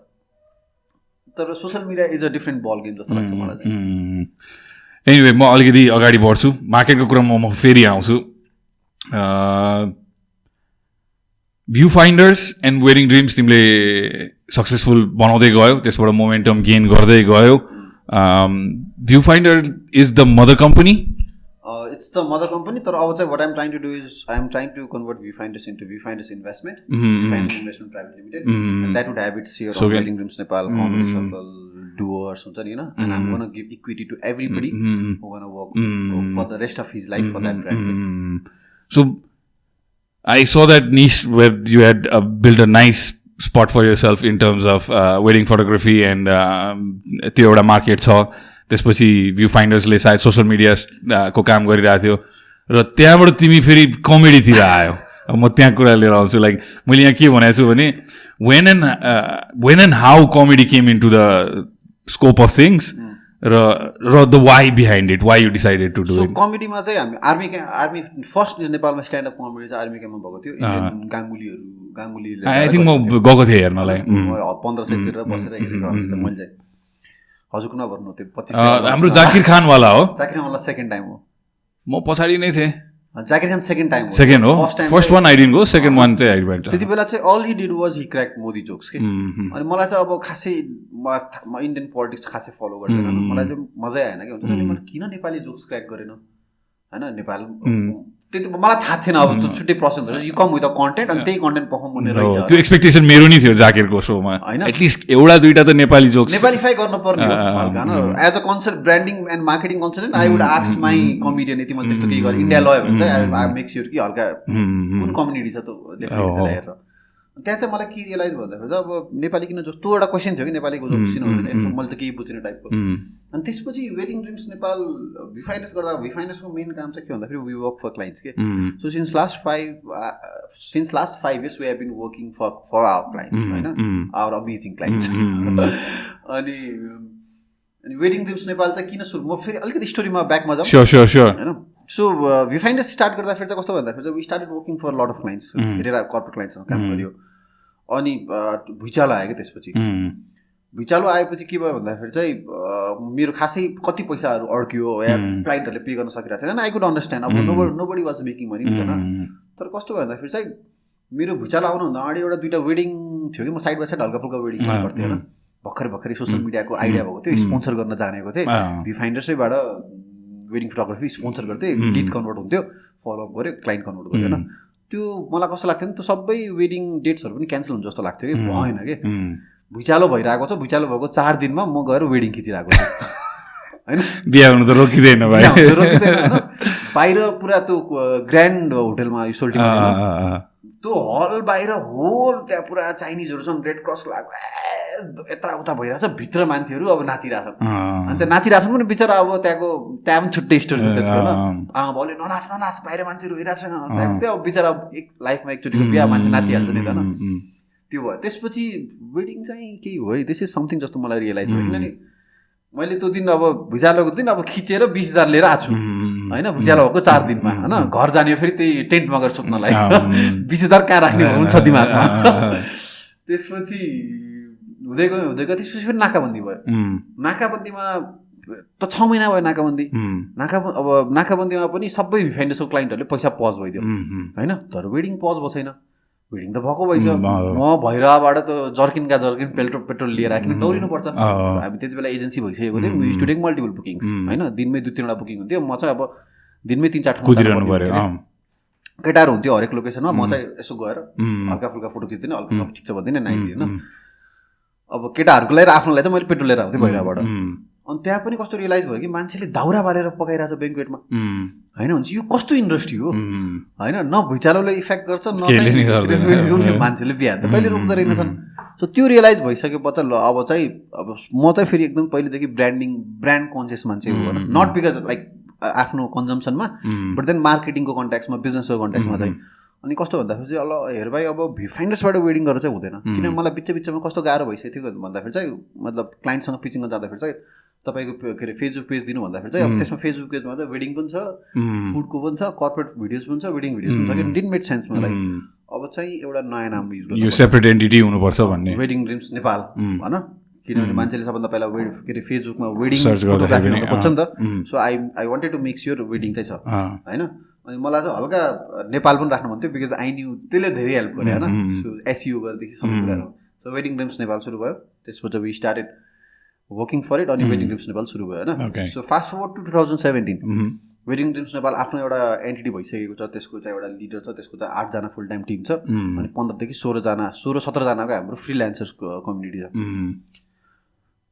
तर social media is a different ball game जस्तो लाग्छ मलाई चाहिँ एनिवे म अलिकति अगाडि बढ्छु मार्केटको कुरामा म फेरि आउँछु view finders and wedding dreams तिमीले सक्सेसफुल बनाउँदै गयो त्यसबाट मोमेन्टम गेन गर्दै गयो view finder is the mother company it's the mother company तर अब चाहिँ what I'm trying to do is I'm trying to convert Viewfinders into Viewfinders Investment Viewfinders Investment Private Limited and that would have its share of Wedding Dreams Nepal Comedy Circle Doers हुन्छ नि हैन and I'm going to give equity to everybody who want to work for the rest of his life for that brand. So I saw that niche where you had built a nice spot for yourself in terms of wedding photography and त्यो एउटा market छ त्यसपछि view फाइन्डर्सले सायद social मिडियाको काम गरिरहेको थियो र त्यहाँबाट तिमी फेरि कमेडीतिर आयो अब म त्यहाँ कुरा लिएर आउँछु लाइक मैले यहाँ के भनेको छु भने when and how comedy came into the scope of things र the why behind it why you decided to do it कमेडीमा चाहिँ हामी आर्मी फर्स्ट नेपालमा स्ट्यान्डअप कमेडी चाहिँ आर्मी क्याम्पमा भएको थियो गाङ्गुलीले आई थिङ्क म गएको थिएँ हेर्नलाई 1500 तिर बसेर हेरेर मैले चाहिँ हजुरको नभर्नु त्यो 25 हाम्रो जाकिर खानवाला हो जाकिर खानवाला सेकेन्ड टाइम हो म पछाडि नै थिएँ Zakir Khan second time second हो first one I didn't go second one चाहिँ आई वेन्ट त्यति बेला चाहिँ all he did was he crack Modi jokes के अनि मलाई चाहिँ अब खासै म इन्डियन पोलिटिक्स खासै फलो गर्दैन मलाई चाहिँ मजै आएन के हुन्छ नि किन नेपाली जोक्स क्रैक गरेन हैन नेपाल त्यति मलाई थाहा थिएन अब त्यो छुट्टै प्रोसेस हुन्छ you come with a content अनि त्यही कन्टेन्ट पर्फर्म गर्ने रहेछ त्यो एक्सपेक्टेसन मेरो नि थियो जाकिरको शोमा एटलिस्ट एउटा दुईटा त नेपाली जोक्स नेपालीफाई गर्नुपर्ने हो हैन as a concept branding and marketing consultant I would ask my comedian यति मैले त्यस्तो केही गरेँ इन्डिया लयो भने चाहिँ आई मेक स्योर कि हल्का कुन कम्युनिटी छ त्यो डेफिनेटली हेरेर त्यहाँ चाहिँ मलाई के रियलाइज भन्दाखेरि चाहिँ अब नेपाली किन जस्तो एउटा क्वेसन थियो कि नेपालीको जोक्स किन हुँदैन मैले त केही बुझिने टाइपको अनि त्यसपछि वेडिङ ड्रिम्स नेपाल भिफाइन्डर्स गर्दा भिफाइन्डर्सको मेन काम चाहिँ के भन्दाखेरि वी वर्क फर क्लाइन्ट्स के so since last 5 years we have been working for our clients होइन आवर अमेजिङ क्लाइन्ट्स अनि वेडिङ ड्रिम्स नेपाल चाहिँ किन सुरु म फेरि अलिकति स्टोरीमा ब्याकमा जाउँ होइन सो भिफाइन्डर्स स्टार्ट गर्दाखेरि चाहिँ कस्तो भन्दाखेरि चाहिँ we started working for lot of clients धेरै कर्पोरेट क्लाइन्ट्ससँग काम गर्यो अनि भुइँचालो आयो कि त्यसपछि भुइँचालो आएपछि के भयो भन्दाखेरि चाहिँ मेरो खासै कति पैसाहरू अड्क्यो या क्लाइन्टहरूले पे गर्न सकिरहेको थिएन आई कुड अन्डरस्ट्यान्ड अब nobody was making money होइन तर कस्तो भन्दाखेरि चाहिँ मेरो भुइँचालो आउनुभन्दा अगाडि एउटा दुईवटा वेडिङ थियो कि म साइड बाई साइड हल्का फुल्का वेडिङ गर्थेँ होइन भर्खरै सोसियल मिडियाको आइडिया भएको थियो स्पोन्सर गर्न जानेको थिएँ भिफाइन्डर्सैबाट वेडिङ फोटोग्राफी स्पोन्सर गर्थेँ लिड कन्भर्ट हुन्थ्यो फलोअप गऱ्यो क्लाइन्ट कन्भर्ट गऱ्यो होइन त्यो मलाई कस्तो लाग्थ्यो नि त्यो सबै वेडिङ डेट्सहरू पनि क्यान्सल हुन्छ जस्तो लाग्थ्यो कि भएन कि भुइँचालो भइरहेको छ भुइँचालो भएको 4 दिनमा म गएर वेडिङ खिचिरहेको छु होइन बिहा हुनु त रोकिँदैन बाहिर पुरा त्यो ग्रान्ड होटेलमा सोल्टी त्यो हल बाहिर होल त्यहाँ पुरा चाइनिजहरू छन् रेड क्रस लगाएको यता उता भइरहेछ भित्र मान्छेहरू अब नाचिरहेछन् अनि त्यो नाचिरहेछन् पनि बिचरा अब त्यहाँ पनि छुट्टै स्टोरी छ त्यसको होइन आमा बाउले ननाच बाहिर मान्छेहरू हेरिरहेछन् त्यो बिचरा एक लाइफमा एकचोटिको बिहा मान्छे नाचिहाल्छ नि त होइन त्यो भयो त्यसपछि वेडिङ चाहिँ केही हो है दिस इज समथिङ जस्तो मलाई रियलाइज भयो किनभने मैले त्यो दिन अब भुइँचालोको दिन अब खिचेर 20,000 लिएर आएको छु होइन भुइँचालो भएको 4 दिनमा होइन घर जाने फेरि त्यही टेन्टमा गएर सुत्नलाई 20,000 कहाँ राख्ने हुन्छ दिमागमा त्यसपछि हुँदै गयो त्यसपछि फेरि नाकाबन्दी भयो नाकाबन्दीमा त 6 महिना भयो नाकाबन्दी नाकाबन्दीमा पनि सबै भिफाइन्डर्सको क्लाइन्टहरूले पैसा पज भइदियो होइन तर वेडिङ पज भएको छैन वेडिङ त भएको भइसक्यो म भैरवाबाट त जर्किनका जर्किन पेट्रोल लिएर आएँ दौडिनुपर्छ हामी त्यति बेला एजेन्सी भइसकेको थियौँ वी स्टुडिङ मल्टिपल बुकिङ्स होइन दिनमै 2-3वटा बुकिङ हुन्थ्यो म चाहिँ अब दिनमै 3-4 ठाउँ कुदिरहनु पर्यो केटाहरू हुन्थ्यो हरेक लोकेसनमा म चाहिँ यसो गएर हल्का फुल्का फोटो खिच्दिनँ हल्का ठिक छ भन्दिनँ नाइदिनँ अब केटाहरूको लागि र आफ्नोलाई चाहिँ मैले पेट्रोल लिएर आउँथेँ भैरवाबाट अनि त्यहाँ पनि कस्तो रियलाइज भयो कि मान्छेले दाउरा बालेर पकाइरहेछ ब्याङ्क्वेटमा होइन हुन्छ यो कस्तो इन्डस्ट्री हो होइन न भुइँचालोले इफेक्ट गर्छ न मान्छेले बिहान त कहिले रोक्दो रहेनछन् सो त्यो रियलाइज भइसकेपछि ल अब चाहिँ अब म चाहिँ फेरि एकदम पहिलेदेखि ब्रान्ड कन्सियस मान्छे हो होइन नट बिकज लाइक आफ्नो कन्जम्सनमा बट देन मार्केटिङको कन्ट्याक्समा बिजनेसको कन्ट्याक्समा चाहिँ अनि कस्तो भन्दाखेरि चाहिँ हेर भाइ अब भ्यूफाइन्डर्सबाट वेडिङ गरेर चाहिँ हुँदैन किनभने मलाई बिचमा कस्तो गाह्रो भइसकेको थियो भन्दाखेरि चाहिँ मतलब क्लाइन्टसँग पिचिङमा जाँदाखेरि चाहिँ तपाईँको के अरे फेसबुक पेज दिनु भन्दाखेरि चाहिँ अब त्यसमा फेसबुक पेजमा चाहिँ वेडिङ पनि छ फुडको पनि छ कर्पोरेट भिडियोज पनि छ वेडिङ भिडियोज पनि छ कि डिड मेड सेन्स मलाई अब चाहिँ एउटा नयाँ नाम युज गर्नु यो सेपरेट एन्टिटी हुनुपर्छ भन्ने वेडिङ ड्रिम्स नेपाल होइन किनभने मान्छेले सबभन्दा पहिला के अरे फेसबुकमा वेडिङ फोटोग्राफी गर्नु पर्छ नि त so I wanted to make sure wedding चाहिँ छ होइन अनि मलाई चाहिँ हल्का नेपाल पनि राख्नु मन थियो बिकज आई न्यू त्यसले धेरै हेल्प गर्यो होइन एसयु गरेदेखि सबै कुराहरू सो वेडिङ ड्रिम्स नेपाल सुरु भयो त्यसपछि we started working for it अनि वेडिङ ड्रिम्स नेपाल सुरु भयो होइन so fast forward to 2017 Wedding Dreams Nepal आफ्नो एउटा एन्टिटी भइसकेको छ त्यसको चाहिँ एउटा लिडर छ त्यसको चाहिँ 8 जना फुल टाइम टिम छ अनि 15 देखि 16-17 जनाको हाम्रो फ्रिल्यान्सर्सको कम्युनिटी छ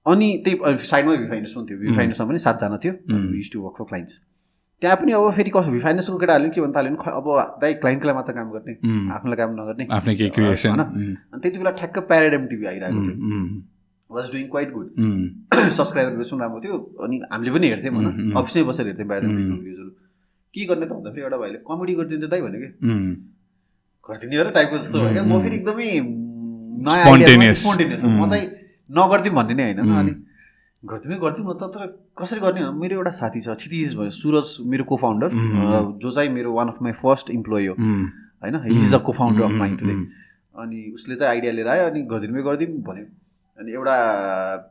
अनि त्यही साइडमा भ्यूफाइन्डर्स पनि थियो भ्यूफाइन्डर्समा पनि 7 जना थियो use to work for clients त्यहाँ पनि अब फेरि कसो भ्यूफाइन्डर्सको केटाहरूले के भन्न थाल्यो अब दाइ क्लाइन्टलाई मात्र काम गर्ने आफ्नोलाई काम नगर्ने आफ्नै केही क्रिएसन होइन अनि त्यति बेला ठ्याक्क प्याराडाइम टिभी आइरहेको थियो was doing quite good subscriber base पनि राम्रो थियो अनि हामीले पनि हेर्थ्यौँ होइन अफिसमै बसेर हेर्थ्यौँ प्याराडाइम टिभीको भिडियोजहरू के गर्ने त भन्दाखेरि एउटा भाइले कमेडी गरिदिन्छ दाइ भन्यो कि गरिदिने हो र टाइपको जस्तो भयो क्या म फेरि एकदमै नयाँ स्पोन्टेनियस म चाहिँ नगरिदिउँ भन्ने नै होइन अनि गरिदिउँ न तर कसरी गर्ने मेरो एउटा साथी छ क्षितिज भयो सुरज मेरो को फाउन्डर जो चाहिँ मेरो one of my first employee हो होइन हि इज अ को फाउन्डर अफ माइन्ड टुडे अनि उसले चाहिँ आइडिया लिएर आयो अनि गरिदिउँ भन्यो अनि एउटा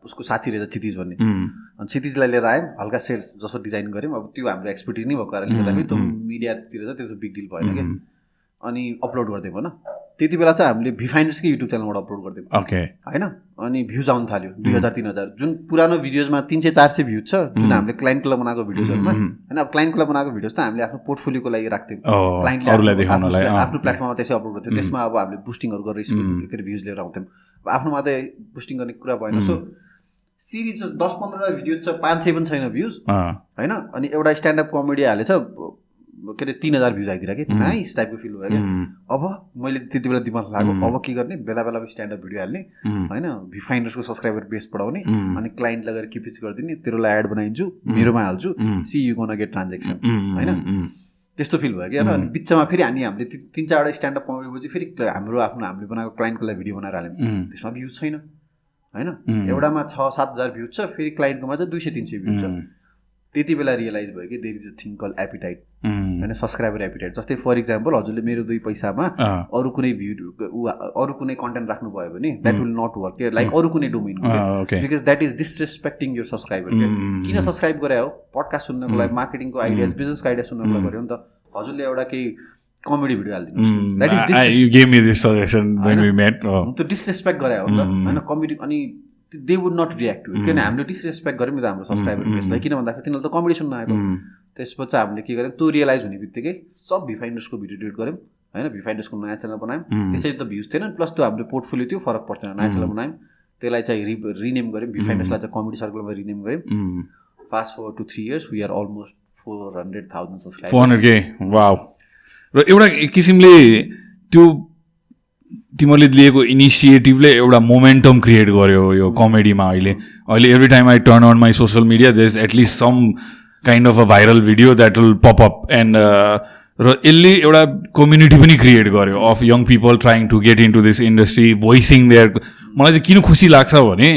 उसको साथी रहेछ क्षितिज भन्ने अनि क्षितिजलाई लिएर आयौँ हल्का सेल्स जसो डिजाइन गऱ्यौँ अब त्यो हाम्रो एक्सपर्टिज नै भएको कारणले गर्दाखेरि त्यो मिडियातिर चाहिँ त्यो बिग डिल भएन क्या अनि अपलोड गरिदिउँ होइन त्यति बेला चाहिँ हामीले भ्यूफाइन्डर्सकै युट्युब च्यानलबाट अपलोड गरिदिउँ ओके होइन अनि भ्युज आउनु थाल्यो 2000-3000 जुन पुरानो भिडियोजमा 300-400 भ्युज छ जुन हामीले क्लाइन्टको लागि बनाएको भिडियोजहरूमा होइन अब क्लाइन्टको लागि बनाएको भिडियोज त हामीले आफ्नो पोर्टफोलियोको लागि राख्थ्यौँ क्लाइन्टले आफ्नो प्लेटफर्ममा त्यसै अपलोड गर्थ्यौँ त्यसमा अब हामीले बुस्टिङहरू गरेर के अरे भ्युज लिएर आउँथ्यौँ अब आफ्नो मात्रै बुस्टिङ गर्ने कुरा भएन सो सिरिज 10-15 भिडियो छ 500 पनि छैन भ्युज होइन अनि एउटा स्ट्यान्डअप कमेडी हालेछ के अरे 3000 भ्युज आइदिएर कि नाइस टाइपको फिल भयो क्या अब मैले त्यति बेला दिमाग लाग्यो अब के गर्ने बेला बेला स्ट्यान्डअप भिडियो हाल्ने होइन भ्यूफाइन्डर्सको सब्सक्राइबर बेस बढाउने अनि क्लाइन्ट लगेर किपिच गरिदिने तेरोलाई एड बनाइदिन्छु मेरोमा हाल्छु see you gonna get transaction होइन त्यस्तो फिल भयो क्या अनि बिचमा फेरि हामीले 3-4वटा स्ट्यान्डअप कमेडीपछि फेरि हामीले बनाएको क्लाइन्टको लागि भिडियो बनाएर हाल्यौँ त्यसमा भ्युज छैन होइन एउटामा 6-7 हजार भ्युज छ फेरि क्लाइन्टकोमा चाहिँ 200-300 भ्युज छ त्यति बेला रियलाइज भयो कि there is a thing call appetite होइन सब्सक्राइबर एपिटाइट जस्तै फर इक्जाम्पल हजुरले मेरो 2 पैसामा अरू कुनै अरू कुनै कन्टेन्ट राख्नुभयो भने that will not work like अरू कुनै डोमेनको because that is disrespecting your subscriber किन सब्सक्राइब गरे हो पडकास्ट सुन्नको लागि मार्केटिङको आइडियाज बिजनेसको आइडिया सुन्नको लागि गऱ्यो नि त हजुरले एउटा केही कमेडी भिडियो हालिदिनु that is you gave me this suggestion when we met त्यो डिसरेस्पेक्ट गरे हो नि त होइन कमेडी अनि they would not react to किन हामीले डिसरेस्पेक्ट गऱ्यौँ नि त हाम्रो सब्सक्राइबर बेसलाई किन भन्दाखेरि तिनीहरूले त कमेडी सुन्न आएको त्यसपछि हामीले के गर्यौँ त्यो रियलाइज हुने बित्तिकै सब भ्यूफाइन्डर्सको भिडियो डिलिट गऱ्यौँ होइन भ्यूफाइन्डर्सको नयाँ च्यानल बनायौँ त्यसरी त भ्युज थिएन प्लस त्यो हाम्रो पोर्टफोलियो थियो फरक पर्दैन नयाँ च्यानल बनायौँ त्यसलाई चाहिँ रिनेम गऱ्यौँ भ्यूफाइन्डर्सलाई चाहिँ कमेडी सर्कलमा रिनेम गऱ्यौँ fast forward to 3 years we are almost 400,000 subscribers 400K wow र एउटा किसिमले त्यो तिमीले लिएको इनिसिएटिभले एउटा मोमेन्टम क्रिएट गर्यो यो कमेडीमा अहिले every time I turn on my social media there is at least some kind of a viral video that will pop up and र यसले एउटा कम्युनिटी पनि क्रिएट गर्यो of young people trying to get into this industry voicing there मलाई चाहिँ किन खुसी लाग्छ भने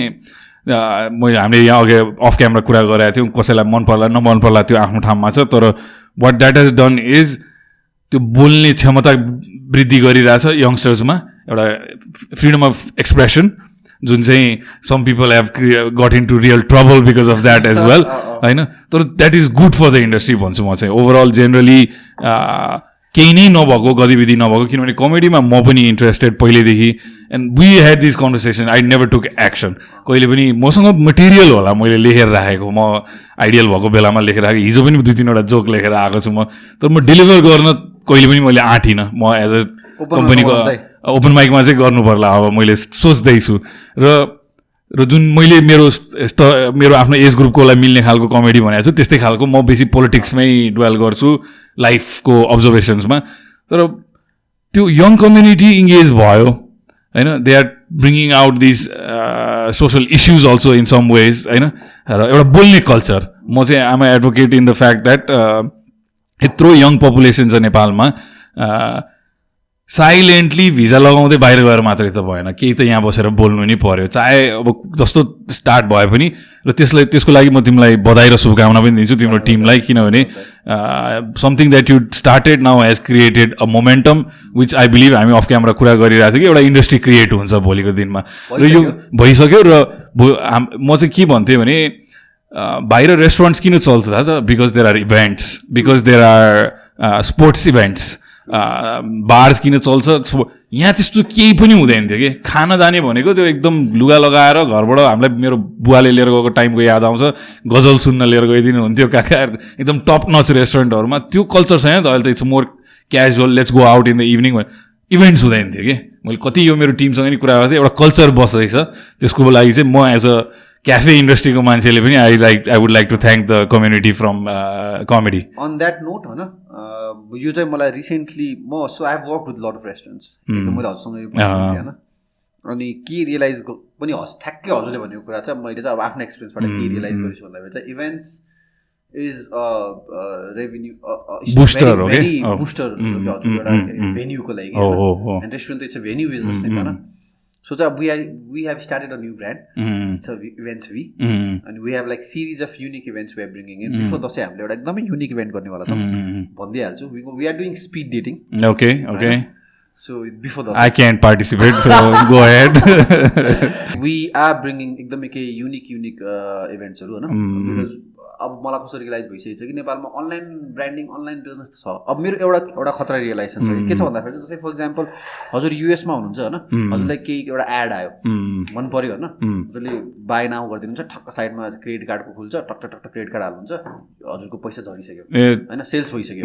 मैले हामीले यहाँ अघि अफ क्यामेरा कुरा गरेका थियौँ कसैलाई मन पर्ला नमन पर्ला त्यो आफ्नो ठाउँमा छ तर what that has done is त्यो बोल्ने क्षमता वृद्धि गरिरहेछ यङ्स्टर्समा एउटा फ्रिडम अफ एक्सप्रेसन जुन चाहिँ some people have got in to real trouble because of that as well होइन तर that is good for the industry भन्छु म चाहिँ ओभरअल जेनरली केही नै नभएको गतिविधि नभएको, किनभने कमेडीमा म पनि इन्ट्रेस्टेड पहिलेदेखि, and we had this conversation. I never took action. कहिले पनि मसँग मटेरियल होला मैले लेखेर राखेको, म आइडियल भएको बेलामा लेखेर राखेको, हिजो पनि 2-3 वटा जोक लेखेर आएको छु म, तर म डेलिभर गर्न कहिले पनि मैले आँटिनँ. म एज अ कम्पनीको ओपन माइकमा चाहिँ गर्नु पर्ला अब मैले सोच्दैछु. र जुन मैले मेरो आफ्नो एज ग्रुपकोलाई मिल्ने खालको कमेडी भनेको छु त्यस्तै खालको म बेसी पोलिटिक्समै डुवेल गर्छु लाइफको अब्जर्भेसन्समा. तर त्यो यङ कम्युनिटी इङ्गेज भयो होइन. They are bringing out this social issues also in some ways होइन. र एउटा बोल्ने कल्चर, म चाहिँ I'm advocate in the fact that यत्रो यङ पपुलेसन छ नेपालमा, साइलेन्टली भिजा लगाउँदै बाहिर गएर मात्रै त भएन, केही त यहाँ बसेर बोल्नु नै पर्यो, चाहे अब जस्तो स्टार्ट भए पनि. र त्यसको लागि म तिमीलाई बधाई र शुभकामना पनि दिन्छु तिम्रो टिमलाई, किनभने something that you started now has created a momentum which I believe हामी अफ क्यामेरा कुरा गरिरहेको थियो कि एउटा इन्डस्ट्री क्रिएट हुन्छ भोलिको दिनमा. र यो भइसक्यो. र म चाहिँ के भन्थेँ भने बाहिर रेस्टुरेन्ट्स किन चल्छ थाहा छ? Because there are events, because there are sports events. Bars किन चल्छ? यहाँ त्यस्तो केही पनि हुँदैन थियो कि. खाना जाने भनेको त्यो एकदम लुगा लगाएर घरबाट हामीलाई मेरो बुवाले लिएर गएको टाइमको याद आउँछ, गजल सुन्न लिएर गइदिनु हुन्थ्यो काका, एकदम टप नच रेस्टुरेन्टहरूमा. त्यो कल्चर छैन त अहिले त. It's more casual, let's go out in the evening. Events हुँदैन थियो कि. मैले कति यो मेरो टिमसँग नि कुरा गर्थेँ, एउटा कल्चर बस्दैछ. त्यसको लागि चाहिँ म एज अ क्याफे इन्डस्ट्रीको मान्छेले पनि I would like to thank the community from comedy. On that note होइन, यो चाहिँ मलाई recently so I have work with lot of restaurants. मैले हजुरसँग यो होइन, अनि के रियलाइज पनि ठ्याक्कै हजुरले भनेको कुरा चाहिँ मैले चाहिँ अब आफ्नो एक्सपिरियन्सबाट के रियलाइज गरेछु भन्दाखेरि चाहिँ इभेन्ट्स इज रेभेन्यू बुस्टर एउटा भेन्यूको लागि. एन्ड रेस्टुरेन्ट त इट्स अ भेन्यू बिजनेस नै होइन. So we have started a new brand. It's a Events V, and we have like series of unique events we are bringing in. Before Dashain हामीले एउटा एकदमै unique event गर्नेवाला छौँ भनिदिइहाल्छु. We are doing speed dating. Okay. So before Dashain I can't participate, so go ahead. We are bringing एकदमै के unique इभेन्ट्सहरू होइन. Because अब मलाई कसरी रियलाइज भइसकेको छ कि नेपालमा अनलाइन ब्रान्डिङ, अनलाइन बिजनेस त छ. अब मेरो एउटा खतरा रियलाइजेसन छ के छ भन्दाखेरि चाहिँ, जस्तै फर इक्जाम्पल हजुर युएसमा हुनुहुन्छ होइन, हजुरलाई केही एउटा एड आयो मन पऱ्यो होइन, हजुरले बाई नाउ गरिदिनुहुन्छ, ठक्क साइडमा क्रेडिट कार्डको खुल्छ, टक्क क्रेडिट कार्ड हाल्नुहुन्छ, हजुरको पैसा झरिसक्यो होइन, सेल्स भइसक्यो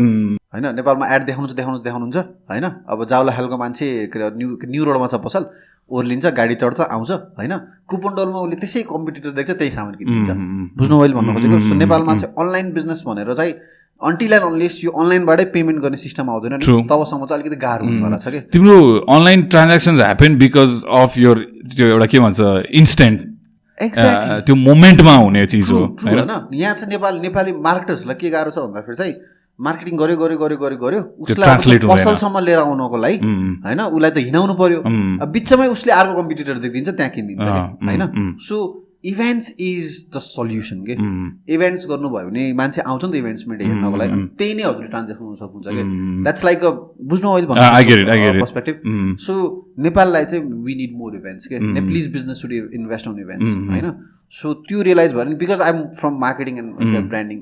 होइन. नेपालमा एड देखाउनुहुन्छ होइन. अब जाउला खालको मान्छे न्यू रोडमा छ पसल, ओर्लिन्छ, गाडी चढ्छ, आउँछ होइन, कुपन डलमा उसले त्यसै कम्पिटिटर देख्छ, त्यही सामान किनिदिन्छ. बुझ्नु मैले भन्नु खोजेको. नेपालमा चाहिँ अनलाइन बिजनेस भनेर चाहिँ अन्टिल एन्ड अनलेस यो अनलाइनबाटै पेमेन्ट गर्ने सिस्टम आउँदैन नि, तबसम्म चाहिँ अलिकति गाह्रो हुनेवाला छ कि. तिम्रो online transactions happen because of your त्यो एउटा के भन्छ इन्स्टेन्ट, त्यो मोमेन्टमा हुने चिज हो होइन. यहाँ चाहिँ नेपाली मार्केटर्सलाई के गाह्रो छ भन्दाखेरि चाहिँ मार्केटिङ गर्यो उसलाई पसलसम्म लिएर आउनको लागि होइन, उसलाई त हिँडाउनु पर्यो, बिचमै उसले अर्को कम्पिटिटर देखिदिन्छ, त्यहाँ किनिदिन्छ होइन. So events is the solution के. इभेन्ट्स गर्नुभयो भने मान्छे आउँछ नि त इभेन्ट्समेन्ट हेर्नको लागि, त्यही नै हजुरले ट्रान्जेक्सन हुन सक्नुहुन्छ कि. द्याट्स लाइक अ बुझ्नु अहिले भन्नु पर्सपेक्टिभ. सो नेपाललाई चाहिँ वी निड मोर इभेन्ट्स के. Nepalis business should invest on events होइन. सो त्यो रियलाइज भयो भने because I am from marketing and branding,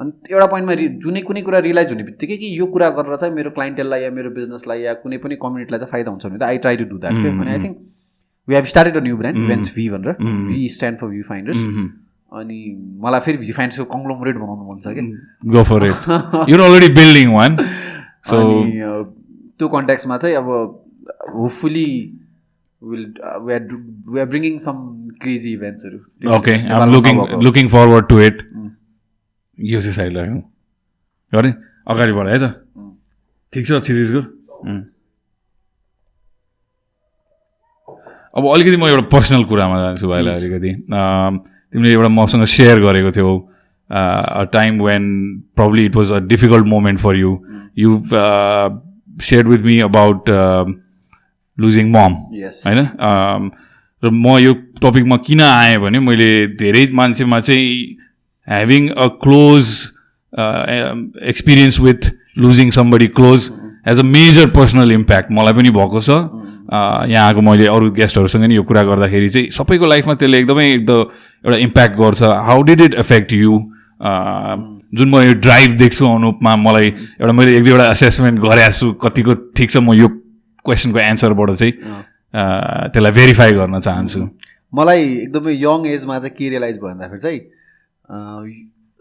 अनि एउटा पोइन्टमा कुनै कुरा रियलाइज हुने बित्तिकै कि यो कुरा गरेर चाहिँ मेरो क्लाइन्टेललाई या मेरो बिजनेसलाई या कुनै पनि कम्युनिटीलाई चाहिँ फाइदा हुन्छ भने त I try to do that के. अनि I think we have started a new brand events भी भनेर. We stand for Viewfinders. अनि मलाई फेरि Viewfindersको कङ्ग्लोमरेट बनाउनु मन छ कि. Go for it, you are already building one. So त्यो कन्ट्याक्समा चाहिँ अब hopefully we are bringing some crazy events. Okay, I'm looking forward to it. यो चाहिँ साइड लाग्यो गरे अगाडिबाट है त. ठिक छ क्षितिजको. अब अलिकति म एउटा पर्सनल कुरामा जान्छु भाइलाई. अलिकति तिमीले एउटा मसँग सेयर गरेको थियौ a time when probably it was a difficult moment for you. You've shared with me about losing mom होइन. र म यो टपिकमा किन आएँ भने मैले धेरै मान्छेमा चाहिँ having a close experience with losing somebody close as a major personal impact मलाई पनि भएको छ. यहाँ आएको मैले अरू गेस्टहरूसँग नि यो कुरा गर्दाखेरि चाहिँ सबैको लाइफमा त्यसले एकदमै एउटा इम्प्याक्ट गर्छ. How did it effect you जुन म यो ड्राइभ देख्छु अनुपमा मलाई एउटा मैले 1-2 असेसमेन्ट गरेको छु कतिको ठिक छ म यो क्वेसनको एन्सरबाट चाहिँ त्यसलाई भेरिफाई गर्न चाहन्छु मलाई एकदमै यङ एजमा चाहिँ के रियलाइज भयो भन्दाखेरि चाहिँ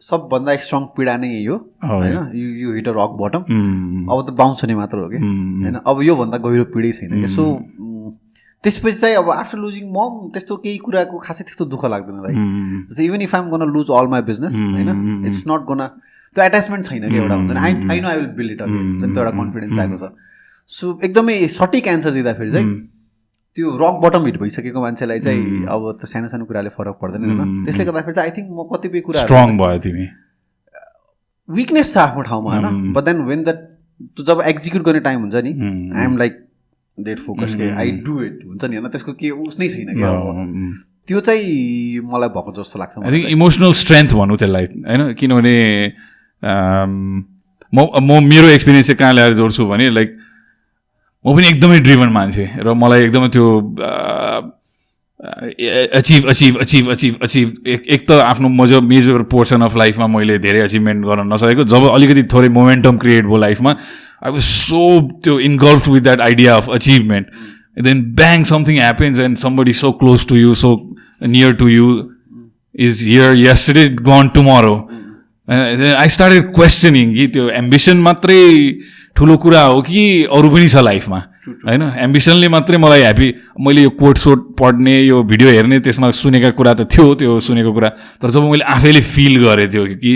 सबभन्दा स्ट्रङ पीडा नै यही हो होइन you hit a rock bottom अब त बाउन्स हुने मात्र हो कि होइन अब योभन्दा गहिरो पिँढै छैन कि सो त्यसपछि चाहिँ अब आफ्टर लुजिङ मम त्यस्तो केही कुराको खासै त्यस्तो दुःख लाग्दैन like even if I'm gonna lose all my business होइन इट्स नट गोना त्यो एट्याचमेन्ट छैन कि एउटा हुँदैन I know I will build it again त्यो एउटा कन्फिडेन्स आएको छ सो एकदमै सटिक एन्सर दिँदाखेरि चाहिँ त्यो रक बटम हिट भइसकेको मान्छेलाई चाहिँ अब त सानो सानो कुराले फरक पर्दैन होइन त्यसले गर्दाखेरि चाहिँ आई थिङ्क म कतिपय कुरा स्ट्रङ भयो तिमी विकनेस छ आफ्नो ठाउँमा होइन बट देन वेन द्याट जब एक्जिक्युट गर्ने टाइम हुन्छ नि I am like dead focus के आई डु इट हुन्छ नि होइन त्यसको के उस नै छैन क्या त्यो चाहिँ मलाई भएको जस्तो लाग्छ आई थिङ्क इमोसनल स्ट्रेन्थ भनौँ त्यसलाई होइन किनभने म मेरो एक्सपिरियन्स चाहिँ कहाँ ल्याएर जोड्छु भने लाइक म पनि एकदमै ड्रिभन मान्छे र मलाई एकदमै त्यो अचिभ एक त आफ्नो मेजर पोर्सन अफ लाइफमा मैले धेरै अचिभमेन्ट गर्न नसकेको जब अलिकति थोरै मोमेन्टम क्रिएट भयो लाइफमा आई वाज सो त्यो engulfed with that idea of achievement then bang something happens and somebody so close to you so near to you is here yesterday gone tomorrow I started questioning कि त्यो ambition मात्रै ठुलो कुरा हो कि अरू पनि छ लाइफमा होइन एम्बिसनले मात्रै मलाई ह्याप्पी मैले यो कोट सोट पढ्ने यो भिडियो हेर्ने त्यसमा सुनेका कुरा त थियो त्यो सुनेको कुरा तर जब मैले आफैले फिल गरेँ थियो कि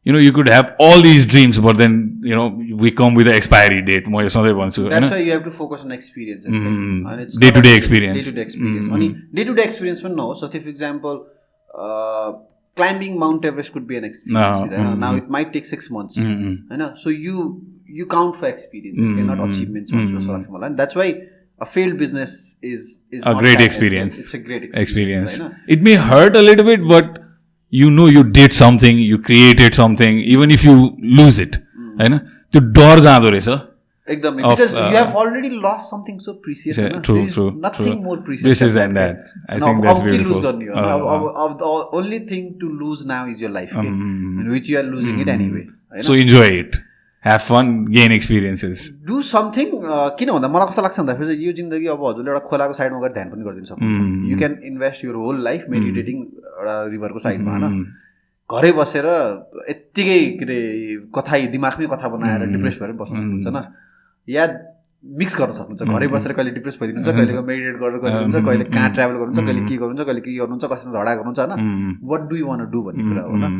you know you could have all these dreams but then you know we come with the expiry date म यो सधैँ भन्छु होइन डे टु डे एक्सपिरियन्स अनि डे टु डे एक्सपिरियन्स पनि नहोस् जस्तै for example climbing Mount Everest could be an experience. Now it might take 6 months. So you count for experiences, not achievements. And that's why a failed business is a great experience. It's a great experience. It may hurt a little bit, but you know you did something, you created something, even if you lose it. त्यो डर जाँदो रहेछ एकदमै because you have already lost something so precious. True. Nothing more precious. This is and that. I think that's beautiful. The only thing to lose now is your life, which you are losing it anyway. So enjoy it. Have fun, gain experiences. Do something. किन भन्दा मलाई कस्तो लाग्छ भन्दाखेरि यो जिन्दगी अब हजुरले एउटा खोलाको साइडमा गएर ध्यान पनि गरिदिन सक्नुहुन्छ you can invest your whole life meditating एउटा रिभरको साइडमा होइन घरै बसेर यत्तिकै के अरे कथा दिमागमै कथा बनाएर डिप्रेस भएर बस्न सक्नुहुन्छ न या मिक्स गर्न सक्नुहुन्छ घरै बसेर कहिले डिप्रेस भइदिनुहुन्छ कहिले मेडिटेट गरेर गर्नुहुन्छ कहिले कहाँ ट्राभल गर्नुहुन्छ कहिले के गर्नुहुन्छ कहिले के गर्नुहुन्छ कसैसँग झगडा गर्नुहुन्छ होइन what do you want to do भन्ने कुरा हो न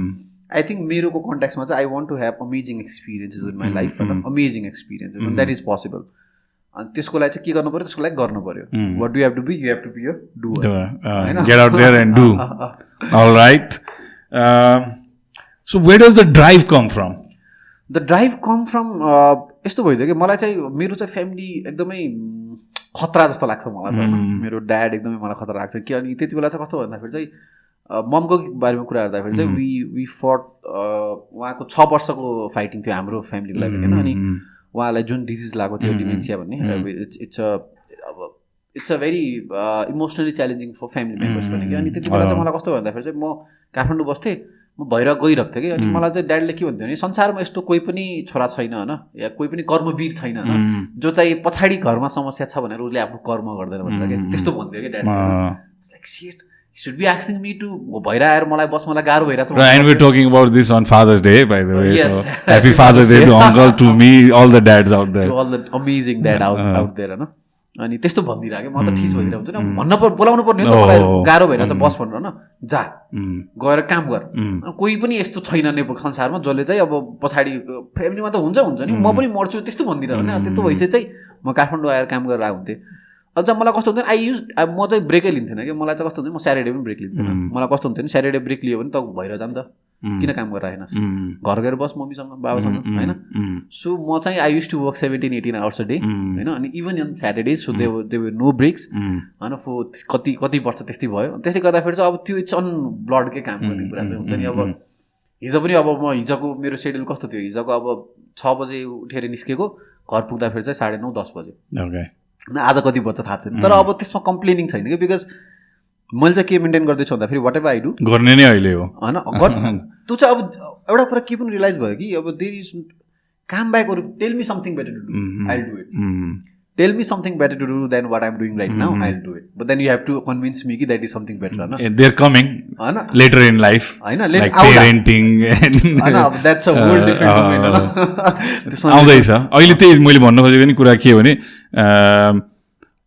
आई थिङ्क मेरोको कन्ट्याक्समा चाहिँ I want to have amazing experiences in my life होइन amazing experiences and that is possible अनि त्यसको लागि चाहिँ के गर्नु पऱ्यो त्यसको लागि गर्नु पऱ्यो what do have to be you have to be a doer get out there and do alright so where does the drive come from the drive come from यस्तो भइदियो कि मलाई चाहिँ मेरो चाहिँ फ्यामिली एकदमै खतरा जस्तो लाग्छ मलाई चाहिँ मेरो ड्याड एकदमै मलाई खतरा लाग्छ कि अनि त्यति बेला चाहिँ कस्तो भन्दाखेरि चाहिँ ममको बारेमा कुरा हेर्दाखेरि चाहिँ वी फट उहाँको 6 वर्षको फाइटिङ थियो हाम्रो फ्यामिलीको लागि होइन अनि उहाँलाई जुन डिजिज लागेको थियो डिमेन्सिया भन्ने it's a very emotionally challenging for family members पनि कि अनि त्यति बेला चाहिँ मलाई कस्तो भन्दाखेरि चाहिँ म काठमाडौँ बस्थेँ म भएर गइरहेको थिएँ कि अनि मलाई चाहिँ ड्याडले के भन्थ्यो भने संसारमा यस्तो कोही पनि छोरा छैन होइन या कोही पनि कर्मवीर छैन होइन जो चाहिँ पछाडि घरमा समस्या छ भनेर उसले आफ्नो कर्म गर्दैन भनेर कि त्यस्तो भन्थ्यो कि dad like shit should be asking me to भएर आएर मलाई बस मलाई गाह्रो भइरहेको छ and we're talking about this on Father's Day by the way so happy Father's Day to uncle to me all the dads out there to all the amazing dad out there हैन अनि त्यस्तो भन्दिरहेको म त ठिस भइरहेको हुन्छ नि भन्न बोलाउनु पर्ने हो त मलाई गाह्रो भइरहेको छ बस भनेर न जा गएर काम गर कोही पनि यस्तो छैन नेपाल संसारमा जसले चाहिँ अब पछाडि फ्यामिलीमा त हुन्छ नि म पनि मर्छु त्यस्तो भन्दिरहेको होइन त्यस्तो भइसक्यो चाहिँ म काठमाडौँ आएर काम गरेर आएको हुन्थेँ अझ मलाई कस्तो हुन्थ्यो म चाहिँ ब्रेकै लिन्थेन कि मलाई चाहिँ कस्तो हुन्थ्यो म स्याटरडे पनि ब्रेक लिन्थेन मलाई कस्तो हुन्थ्यो नि स्याटरडे ब्रेक लियो भने त भएर जा नि त किन काम गरेर आएनस् घर गएर बस मम्मीसँग बाबासँग होइन सो म चाहिँ I used to work 17-18 hours a day होइन अनि even on Saturdays so they were no breaks होइन कति वर्ष त्यस्तै भयो त्यसले गर्दाखेरि चाहिँ अब त्यो इट्स अन ब्लडकै काम गर्ने कुरा चाहिँ हुन्छ नि अब हिजो पनि अब म हिजोको मेरो सेड्युल कस्तो थियो हिजोको अब 6 बजे उठेर निस्केको घर पुग्दाखेरि चाहिँ 9:30-10 बजे ओके आज कति बज्छ थाहा छैन तर अब त्यसमा कम्प्लेनिङ छैन कि बिकज मैले चाहिँ के मेन्टेन गर्दैछु भन्दाखेरि वाट एभर आई डु गर्ने नै अहिले हो होइन त्यो चाहिँ अब एउटा कुरा के पनि रियलाइज भयो कि अब देयर इज काम ब्याक अरू tell me something better to do I do it tell me something better to do then what I'm doing right now I do it but then you have to convince me कि that is something better होइन they are coming होइन later in life होइन like parenting अब that's a whole different आउँदैछ अहिले त्यही मैले भन्नु खोजेको नि कुरा के हो भने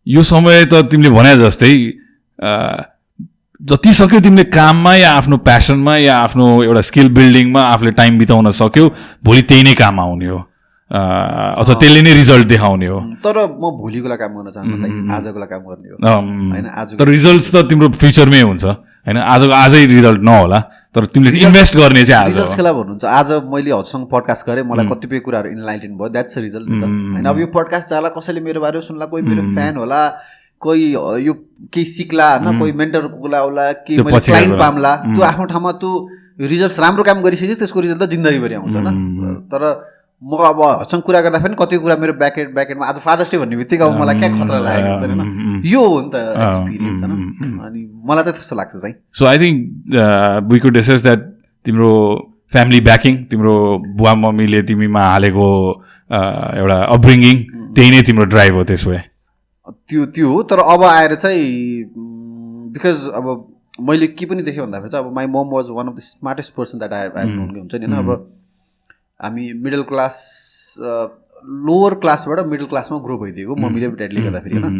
यो समय त तिमीले भने जस्तै जति सक्यो तिमीले काममा या आफ्नो प्यासनमा या आफ्नो एउटा स्किल बिल्डिङमा आफूले टाइम बिताउन सक्यौ भोलि त्यही नै काम आउने हो अथवा त्यसले नै रिजल्ट देखाउने हो तर म भोलिको लागि काम गर्न चाहन्छु आजको लागि काम गर्ने हो होइन आज तर रिजल्ट्स त तिम्रो फ्युचरमै हुन्छ होइन आजको आजै रिजल्ट नहोला तर तिमीले इन्भेस्ट गर्ने चाहिँ आज रिजल्ट्स खेला भन्नुहुन्छ आज मैले हजुरसँग पडकास्ट गरेँ मलाई कतिपय कुराहरू इन्लाइटेन भयो द्याट्स अ रिजल्ट होइन अब यो पडकास्ट जाला कसैले मेरो बारेमा सुन्ला कोही मेरो फ्यान होला कोही यो केही सिक्ला होइन कोही मेन्टरको कुरा होला कि मैले क्लाइन्ट पाम्ला त्यो आफ्नो ठाउँमा त्यो रिजल्ट्स राम्रो काम गरिसकेपछि त्यसको रिजल्ट त जिन्दगीभरि आउँछ होइन तर म अब हसँग कुरा गर्दा पनि कति कुरा मेरो ब्याकेटमा आज फादर्स डे भन्ने बित्तिकै अब मलाई क्या खतरा लागेको हुन्छ होइन यो हो नि त एक्सपिरियन्स होइन अनि मलाई चाहिँ त्यस्तो लाग्छ चाहिँ so I think we could discuss that तिम्रो फ्यामिली ब्याकिङ तिम्रो बुवा मम्मीले तिमीमा हालेको एउटा अपब्रिङ्गिङ त्यही नै तिम्रो ड्राइभ हो त्यसो भए त्यो हो तर अब आएर चाहिँ बिकज अब मैले के पनि देखेँ भन्दाखेरि चाहिँ अब my momo was one of the smartest person that I known हुन्छ नि होइन अब हामी मिडल क्लास लोवर क्लासबाट मिडल क्लासमा ग्रो भइदिएको मम्मीले ड्याडीले गर्दाखेरि होइन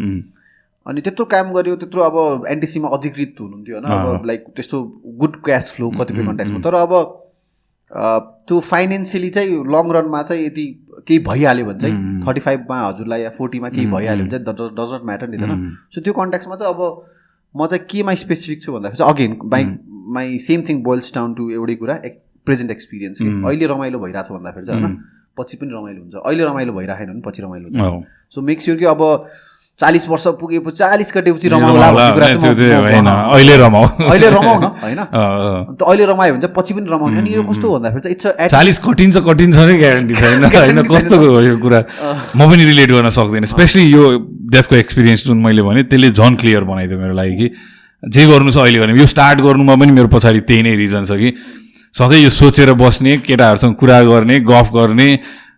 अनि त्यत्रो काम गऱ्यो त्यत्रो अब एनटिसीमा अधिकृत हुनुहुन्थ्यो होइन अब लाइक त्यस्तो गुड क्यास फ्लो कतिपय कन्ट्याक्समा तर अब त्यो फाइनेन्सियली चाहिँ लङ रनमा चाहिँ यदि केही भइहाल्यो भने चाहिँ 35मा हजुरलाई या 40मा केही भइहाल्यो भने चाहिँ डज नट म्याटर नि होइन सो त्यो कन्ट्याक्समा चाहिँ अब म चाहिँ केमा स्पेसिफिक छु भन्दाखेरि चाहिँ again my same thing boils down to एउटै कुरा प्रेजेन्ट एक्सपिरियन्स अहिले रमाइलो भइरहेछ भन्दाखेरि चाहिँ होइन पछि पनि रमाइलो हुन्छ अहिले रमाइलो भइरहेन भने पछि रमाइलो हुन्छ सो मेक स्योर कि अब 40 वर्ष पुगेपछि 40 कटेपछि रमाउला अहिले रमाऊ न होइन अहिले रमायो भने चाहिँ पछि पनि रमाउने अनि यो कस्तो भन्दाखेरि चाहिँ 40 कटिन्छ नै ग्यारेन्टी छैन होइन कस्तो यो कुरा म पनि रिलेट गर्न सक्दिनँ स्पेसली यो डेथको एक्सपिरियन्स जुन मैले भने त्यसले झन् क्लियर बनाइदियो मेरो लागि कि जे गर्नु छ अहिले गर्ने यो स्टार्ट गर्नुमा पनि मेरो पछाडि त्यही नै रिजन छ कि सधैँ यो सोचेर बस्ने केटाहरूसँग कुरा गर्ने गफ गर्ने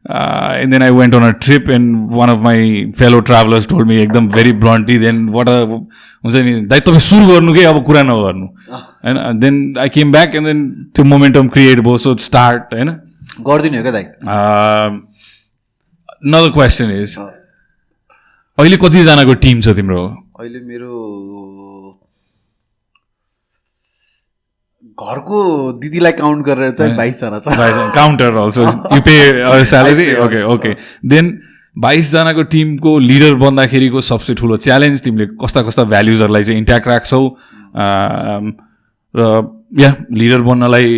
and then I went on a trip and one of my fellow travelers told me एकदम very bluntly then what a हुन्छ नि दाइ तपाईँ सुरु गर्नु कि अब कुरा नगर्नु होइन then I came back and then त्यो मोमेन्टम क्रिएट भयो so start होइन गरिदिनु हो क्या दाइ another question is अहिले कतिजनाको टिम छ तिम्रो अहिले मेरो घरको दिदीलाई काउन्ट गरेर चाहिँ 22 जना छ counter also you pay salary okay then 22 जनाको टिमको लिडर बन्दाखेरिको सबसे ठुलो च्यालेन्ज तिमीले कस्ता कस्ता भ्याल्युजहरूलाई चाहिँ इन्ट्याक्ट राख्छौ र या लिडर बन्नलाई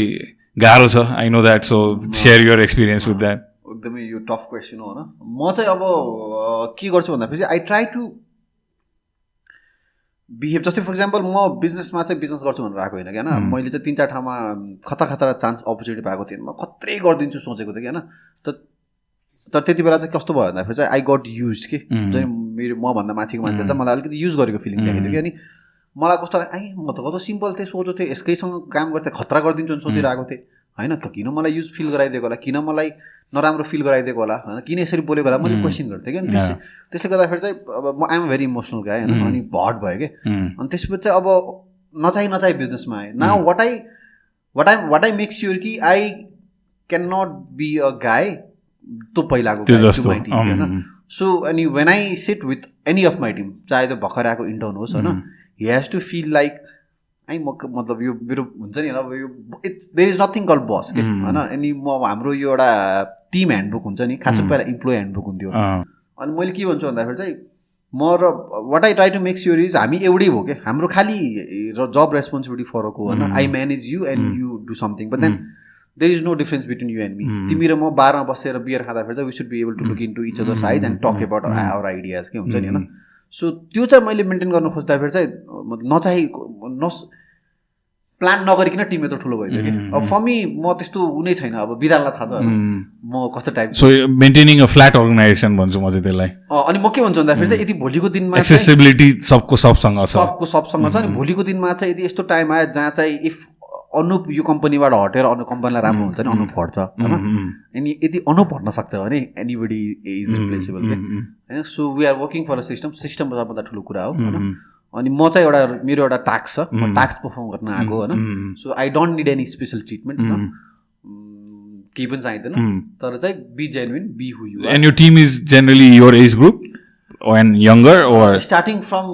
गाह्रो छ I know that so share your experience with that एकदमै यो टफ क्वेसन हो होइन म चाहिँ अब के गर्छु भन्दाखेरि आई ट्राई टु बिहेभ जस्तै फर इक्जाम्पल म बिजनेसमा चाहिँ बिजनेस गर्छु भनेर आएको होइन कि होइन मैले चाहिँ 3-4 ठाउँमा खतरा चान्स अपर्च्युनिटी पाएको थिएँ म खत्रै गरिदिन्छु सोचेको थिएँ कि होइन तर त्यति बेला चाहिँ कस्तो भयो भन्दाखेरि चाहिँ आई गट युज के जहिले मेरो मभन्दा माथिको मान्छेले चाहिँ मलाई अलिकति युज गरेको फिलिङ देखेको थियो कि अनि मलाई कस्तो म त कस्तो सिम्पल थिएँ सोचो थिएँ यसकैसँग काम गर्थेँ खतरा गरिदिन्छु भने सोचिरहेको थिएँ होइन किन मलाई युज फिल गराइदिएको होला किन मलाई नराम्रो फिल गराइदिएको होला होइन किन यसरी बोलेको होला मैले क्वेसन गर्थेँ कि अनि त्यसले गर्दाखेरि चाहिँ अब म आइएम भेरी इमोसनल गाय होइन अनि भट भयो कि अनि त्यसपछि चाहिँ अब नचाही बिजनेसमा आएँ now what I make sure कि I can not be a guy त्यो पहिलाको होइन सो अनि when I sit with any of my team चाहे त्यो भर्खर आएको इन्टर्न होस् होइन he has to feel like मतलब यो मेरो हुन्छ नि अब यो there is nothing call boss के होइन अनि म हाम्रो यो एउटा टिम ह्यान्डबुक हुन्छ नि खासै पहिला इम्प्लोइ ह्यान्डबुक हुन्थ्यो अनि मैले के भन्छु भन्दाखेरि चाहिँ म र what I try to make sure is हामी एउटै हो क्या हाम्रो खालि जब रेस्पोन्सिबिलिटी फरक हो होइन I manage you and you do something but then there is no difference between you and me तिमी र म बारमा बसेर बियर खाँदाखेरि चाहिँ we should be able to look into each other साइज and talk about our ideas के हुन्छ नि होइन सो त्यो चाहिँ मैले मेन्टेन गर्न खोज्दाखेरि चाहिँ नचाही प्लान नगरिकन टिम यत्रो ठुलो भइदियो कि अब फर मी म त्यस्तो उनै छैन अब बिराललाई थाहा छ म कस्तो type so maintaining a flat organisation भन्छु म चाहिँ त्यसलाई अनि म के भन्छु भन्दाखेरि चाहिँ यदि भोलिको दिनमा एक्सेसिबिलिटी सबको सबसँग छ अनि भोलिको दिनमा चाहिँ यदि यस्तो टाइम आयो जहाँ चाहिँ इफ अनुप यो कम्पनीबाट हटेर अरू कम्पनीलाई राम्रो हुन्छ नि अनुप हट्छ होइन अनि यदि अनुप हट्न सक्छ भने एनीबडी इज रिप्लेसेबल होइन so we are working for a system सबभन्दा ठुलो कुरा हो होइन अनि म चाहिँ मेरो एउटा टास्क छ म टास्क पर्फर्म गर्न आएको होइन so I don't need any special treatment केही पनि चाहिँदैन तर चाहिँ be genuine be who you and your team is generally your age group and younger or starting from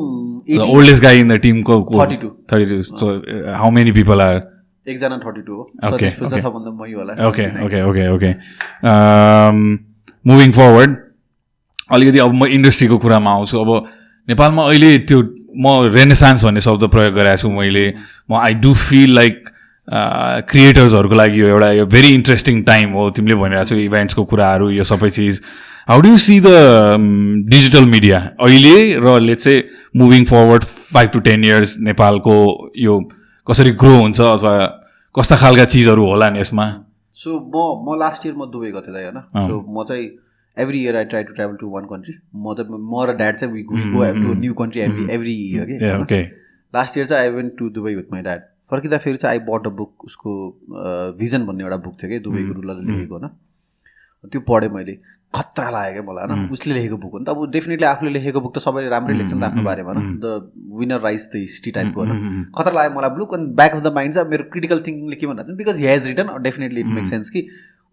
80, the oldest guy in the team 32 so how many people are एकजना 32 हो okay सबभन्दा मै होला okay moving forward अलिकति अब म इन्डस्ट्रीको कुरामा आउँछु अब नेपालमा अहिले त्यो म रेनेसान्स भन्ने शब्द प्रयोग गरेको छु मैले आई डु फिल लाइक क्रिएटर्सहरूको लागि यो एउटा यो भेरी इन्ट्रेस्टिङ टाइम हो तिमीले भनिरहेको छौ इभेन्ट्सको कुराहरू यो सबै चिज how do you see the digital media अहिले र let's say moving forward 5 to 10 years नेपालको यो कसरी ग्रो हुन्छ अथवा कस्ता खालका चिजहरू होला नि यसमा सो म लास्ट इयर म दुबई गएको थिएँ होइन सो म चाहिँ every year I try to travel to one country म र ड्याड चाहिँ we go to new country every year के लास्ट इयर चाहिँ I went to Dubai with my dad फर्किँदाखेरि चाहिँ आई बट अ बुक उसको भिजन भन्ने एउटा बुक थियो कि दुबईको रुलरले लेखेको होइन त्यो पढेँ मैले खतरा लाग्यो क्या मलाई होइन उसले लेखेको बुक हो नि त अब डेफिनेटली आफूले लेखेको बुक त सबैले राम्रै लेख्छ नि त आफ्नो बारेमा होइन the winner rise the history टाइपको होइन खतरा लाग्यो मलाई बुक अनि ब्याक अफ द माइन्ड चाहिँ मेरो क्रिटिकल थिङ्किङले के भन्दा because he has written definitely it make sense कि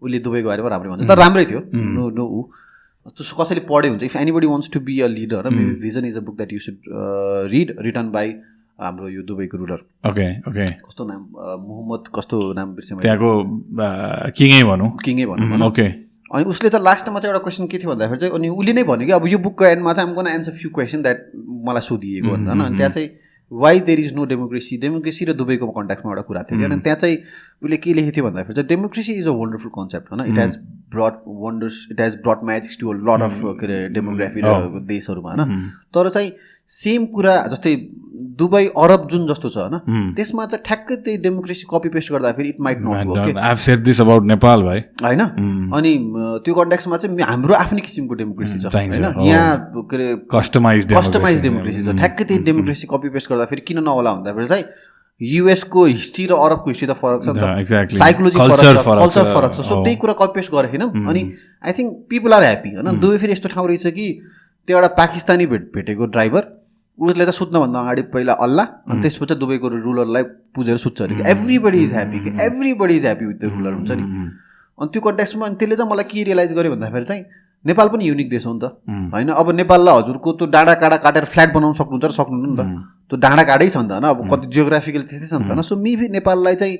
उसले दुबईको बारेमा राम्रै भन्छ तर राम्रै थियो नो ऊ कसैले पढ्यो हुन्छ if anybody wants to be a leader maybe vision is a book that you should read written by हाम्रो यो दुबईको रुलर ओके कस्तो नाम मोहम्मद कस्तो नाम बिर्सेँ त्यहाँको किङै भनौँ ओके अनि उसले चाहिँ लास्टमा चाहिँ एउटा क्वेसन के थियो भन्दाखेरि चाहिँ अनि उसले नै भन्यो कि अब यो बुकको एन्डमा चाहिँ I'm gonna answer few question that मलाई सोधिएको भनेर होइन अनि त्यहाँ चाहिँ why there is no democracy र दुबईको कन्ट्याक्टमा एउटा कुरा थियो अनि त्यहाँ चाहिँ उसले के लेखेको थियो भन्दाखेरि चाहिँ democracy is a wonderful concept होइन it has brought magics to a lot of के अरे डेमोग्राफी र देशहरूमा होइन तर चाहिँ सेम कुरा जस्तै दुबई अरब जुन जस्तो छ होइन त्यसमा चाहिँ ठ्याक्कै त्यही डेमोक्रेसी कपी पेस्ट गर्दाखेरि it might not work I have said this about Nepal भाइ हैन अनि त्यो कन्टेक्स्टमा चाहिँ हाम्रो आफ्नै किसिमको डेमोक्रेसी छ हैन यहाँ के अरे कस्टमाइज डेमोक्रेसी छ ठ्याक्कै त्यही डेमोक्रेसी कपी पेस्ट गर्दाखेरि किन नहोला भन्दाखेरि चाहिँ युएस को हिस्ट्री र अरबको हिस्ट्री त फरक छ नि त साइकोलोजी कल्चर फरक छ सो त्यही कुरा कपी पेस्ट गरे हैन अनि I think people are happy हैन दुबई फेरि यस्तो ठाउँ रहेछ कि त्यो एउटा पाकिस्तानी भेटेको ड्राइभर उसले त सुत्नुभन्दा अगाडि पहिला अल्लाह अनि त्यसपछि दुबईको रुलरलाई पुजेर सुत्छ अरे एभ्रीबडी इज ह्याप्पी कि everybody is happy with the ruler हुन्छ नि अनि त्यो कन्टेक्स्टमा अनि त्यसले चाहिँ मलाई के रियलाइज गर्यो भन्दाखेरि चाहिँ नेपाल पनि युनिक देश हो नि त होइन अब नेपाललाई हजुरको त्यो डाँडा काँडा काटेर फ्ल्याट बनाउन सक्नुहुन्छ र सक्नुहुन्न नि त त्यो डाँडा काँडै छ नि त होइन अब कति जियोग्राफिकल त्यस्तै छ नि त होइन सो मेबी नेपाललाई चाहिँ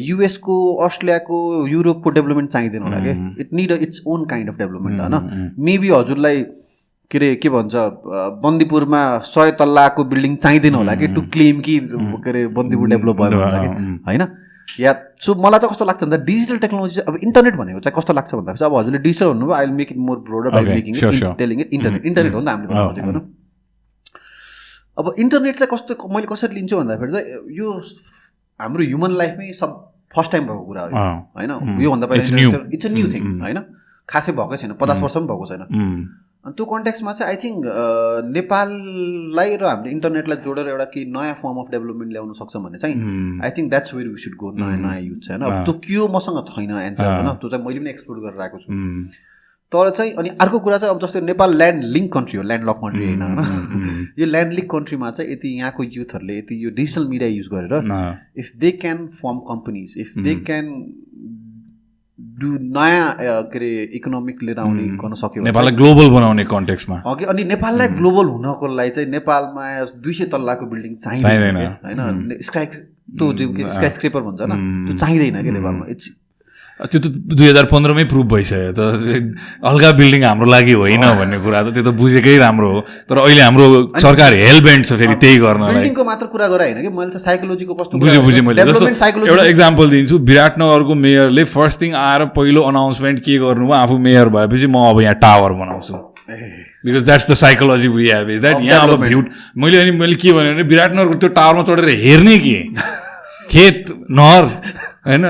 युएसको अस्ट्रेलियाको युरोपको डेभलपमेन्ट चाहिँदैन होला कि it need its own kind of development होइन मेबी हजुरलाई के अरे के भन्छ बन्दीपुरमा 100 तल्लाको बिल्डिङ चाहिँदैन होला कि टु क्लेम कि के अरे बन्दीपुर डेभलप भयो होइन या सो मलाई चाहिँ कस्तो लाग्छ भन्दा डिजिटल टेक्नोलोजी अब इन्टरनेट भनेको चाहिँ कस्तो लाग्छ भन्दाखेरि चाहिँ अब हजुरले डिजिटल भन्नुभयो I will make it more brother by making it telling it internet हो नि त हामीले भन्नु खोजेको होइन अब इन्टरनेट चाहिँ कस्तो मैले कसरी लिन्छु भन्दाखेरि चाहिँ यो हाम्रो ह्युमन लाइफमै सब फर्स्ट टाइम भएको कुरा हो होइन योभन्दा पहिला इट्स अ न्यू थिङ होइन खासै भएकै छैन 50 वर्ष पनि भएको छैन अनि त्यो कन्टेक्स्टमा चाहिँ आई थिङ्क नेपाललाई र हामीले इन्टरनेटलाई जोडेर एउटा केही नयाँ फर्म अफ डेभलपमेन्ट ल्याउन सक्छ भने चाहिँ I think that's where we should go नयाँ युथ छ होइन अब त्यो के हो मसँग छैन एन्सर होइन त्यो चाहिँ मैले पनि एक्सप्लोर गरेर आएको छु तर चाहिँ अनि अर्को कुरा चाहिँ अब जस्तै नेपाल ल्यान्ड लिङ्क कन्ट्री हो ल्यान्ड लक कन्ट्री होइन होइन यो ल्यान्ड लिङ्क कन्ट्रीमा चाहिँ यति यहाँको युथहरूले यति यो डिजिटल मिडिया युज गरेर if they can form companies if they can do नयाँ के अरे इकोनोमिक लिएर आउने गर्न सक्यो नेपाललाई ग्लोबल बनाउने कन्टेक्स्टमा ओके अनि नेपाललाई ग्लोबल हुनको लागि चाहिँ नेपालमा 200 तल्लाको बिल्डिङ चाहिँदैन होइन स्काई स्क्रेपर भन्छ न त्यो चाहिँदैन कि नेपालमा इट्स त्यो त 2015 मै प्रुभ भइसक्यो त हल्का बिल्डिङ हाम्रो लागि होइन भन्ने कुरा त त्यो त बुझेकै राम्रो हो तर अहिले हाम्रो सरकार हेलबेन्ट छ फेरि त्यही गर्नलाई बिल्डिङको मात्र कुरा गरे हैन कि मैले चाहिँ साइकोलोजीको कस्तो बुझे मैले जस्तो एउटा एक्जाम्पल दिन्छु विराटनगरको मेयरले फर्स्ट थिङ आएर पहिलो अनाउन्समेन्ट के गर्नुभयो आफू मेयर भएपछि म अब यहाँ टावर बनाउँछु because that's the psychology we have is that यहाँ अब भ्यू मैले के भने विराटनगरको त्यो टावरमा चढेर हेर्ने खेत नहर होइन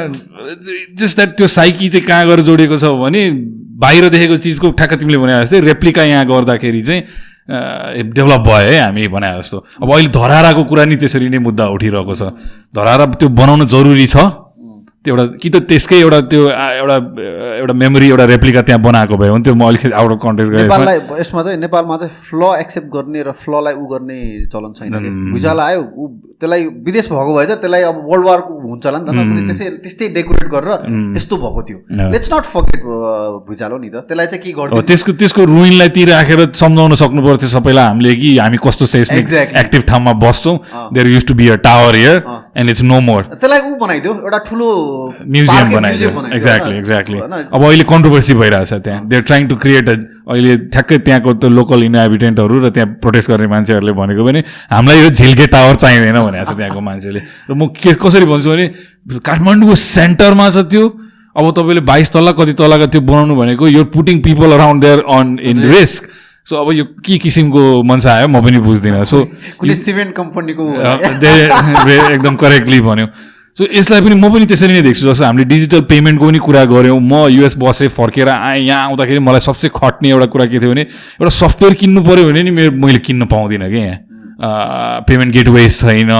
जस्ट द्याट त्यो साइकी चाहिँ कहाँ गएर जोडिएको छ भने बाहिर देखेको चिजको ठ्याक्क तिमीले भने जस्तै रेप्लिका यहाँ गर्दाखेरि चाहिँ डेभलप भयो है हामी भने जस्तो अब अहिले धराराको कुरा नि त्यसरी नै मुद्दा उठिरहेको छ धरारा त्यो बनाउनु जरुरी छ त्यो एउटा कि त त्यसकै एउटा त्यो एउटा मेमोरी एउटा रेप्लिका त्यहाँ बनाएको भयो भने त्यो म अलिकति आउट अफ कन्टेक्स्ट गरेँ नेपाललाई यसमा चाहिँ नेपालमा चाहिँ फ्ल एक्सेप्ट गर्ने र फ्ललाई उ गर्ने चलन छैन कि भुइँचालो आयो ऊ त्यसलाई विदेश भएको भए चाहिँ त्यसलाई अब वर्ल्ड वार हुन्छ होला नि त त्यस्तै डेकोरेट गरेर यस्तो भएको थियो लेट्स नट फर्गेट भुइँचालो नि त त्यसलाई चाहिँ के गर्छ त्यसको रुइनलाई तिर राखेर सम्झाउन सक्नु पर्थ्यो सबैलाई हामीले कि हामी कस्तो सेस्मिक एक्टिभ ठाउँमा बस्छौँ there used to be a tower here and it's no more त्यसलाई उ बनाइदियो एउटा ठुलो म्युजियम बनाइदियो एक्ज्याक्टली अब अहिले कन्ट्रोभर्सी भइरहेछ त्यहाँ they are trying to create अहिले ठ्याक्कै त्यहाँको त्यो लोकल इन्हाबिटेन्टहरू र त्यहाँ प्रोटेस्ट गर्ने मान्छेहरूले भनेको पनि हामीलाई यो झिल्के टावर चाहिँदैन भनेको छ त्यहाँको मान्छेले र म कसरी भन्छु भने काठमाडौँको सेन्टरमा छ त्यो अब तपाईँले 22 तल्ला कति तल्लाको त्यो बनाउनु भनेको यो putting people around there on in risk so अब यो के किसिमको मन्छ आयो म पनि बुझ्दिनँ सो सिमेन्ट कम्पनीको एकदम करेक्टली भन्यो सो यसलाई पनि म पनि त्यसरी नै देख्छु जस्तो हामीले डिजिटल पेमेन्टको पनि कुरा गऱ्यौँ म युएस बसेँ फर्केर आएँ यहाँ आउँदाखेरि मलाई सबसे खट्ने एउटा कुरा के थियो भने एउटा सफ्टवेयर किन्नु पऱ्यो भने नि मैले किन्न पाउँदिनँ कि यहाँ पेमेन्ट गेटवे छैन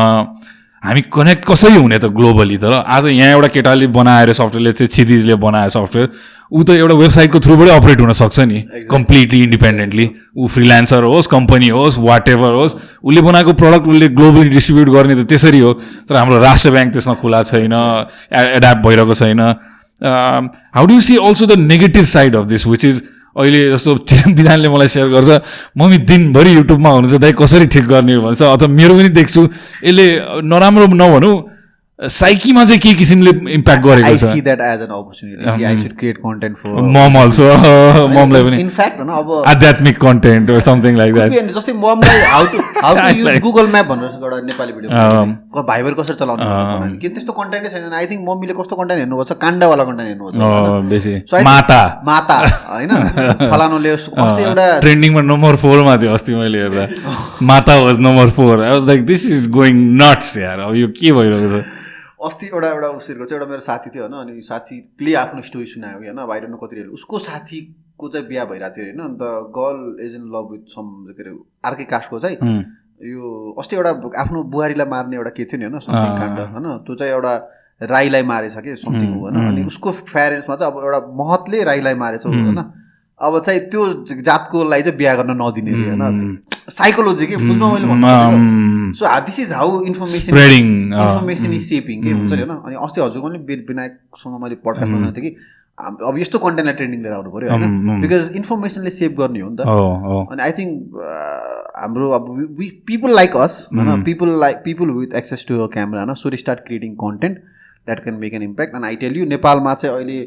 हामी कनेक्ट कसरी हुने त ग्लोबली त आज यहाँ एउटा केटाले बनाएर सफ्टवेयरले चाहिँ क्षितिजले बनाएर सफ्टवेयर ऊ त एउटा वेबसाइटको थ्रुबाटै अपरेट हुन सक्छ नि कम्प्लिटली इन्डिपेन्डेन्टली ऊ फ्रिलान्सर होस् कम्पनी होस् वाट एभर होस् उसले बनाएको प्रडक्ट उसले ग्लोबली डिस्ट्रिब्युट गर्ने त त्यसरी हो तर हाम्रो राष्ट्र ब्याङ्क त्यसमा खुला छैन एडाप्ट भइरहेको छैन how do you see also the negative side of this which is अहिले जस्तो विधानले मलाई सेयर गर्छ मम्मी दिनभरि युट्युबमा हुनुहुन्छ दाइ कसरी ठिक गर्ने भन्छ अथवा मेरो पनि देख्छु यसले नराम्रो नभनौँ साइकीमा चाहिँ के किसिमले इम्प्याक्ट गरेको छ I see that as an opportunity. I should create content for mom also momलाई पनि in fact हैन अब आध्यात्मिक content or something like that जस्तै ममलाई how to use Google Map भनेर एउटा नेपाली भिडियो भाइबर कसरी चलाउनु के त्यस्तो कन्टेन्टै छैन आई थिंक मम्मीले कस्तो कन्टेन्ट हेर्नुपर्छ काण्डवाला कन्टेन्ट हेर्नुपर्छ बेसी माता हैन फलानुले अस्ति एउटा ट्रेन्डिङमा नम्बर 4 मा थियो अस्ति मैले हेर्दा माता was number 4 I was like this is going nuts यार अब यो के भइरहेको छ अस्ति एउटा उसको चाहिँ एउटा मेरो साथी थियो होइन अनि साथीले आफ्नो स्टोरी सुनायो होइन अब आइडोन्ट नो कति रियल उसको साथीको चाहिँ बिहा भइरहेको थियो होइन अन्त girl is in love with some के अरे अर्कै कास्टको चाहिँ यो अस्ति एउटा आफ्नो बुहारीलाई मार्ने एउटा के थियो नि होइन समथिङ काण्ड होइन त्यो चाहिँ एउटा राईलाई मारेछ कि समथिङ हो होइन अनि उसको प्यारेन्ट्समा चाहिँ अब एउटा महतले राईलाई मारेछ होइन अब चाहिँ त्यो जातकोलाई चाहिँ बिहा गर्न नदिने होइन साइकोलोजी के बुझ्नु मैले भन्नु so this is how information is सेपिङ के हुन्छ नि होइन अनि अस्ति हजुरको पनि विनायकसँग मैले पडकास्ट बनाएको थिएँ कि अब यस्तो कन्टेन्टलाई ट्रेन्डिङ लिएर आउनु पऱ्यो होइन बिकज इन्फर्मेसनले सेभ गर्ने हो नि त अनि आई थिङ्क हाम्रो अब पिपल लाइक अस होइन people with access to camera होइन so start creating content that can make an impact and I tell you नेपालमा चाहिँ अहिले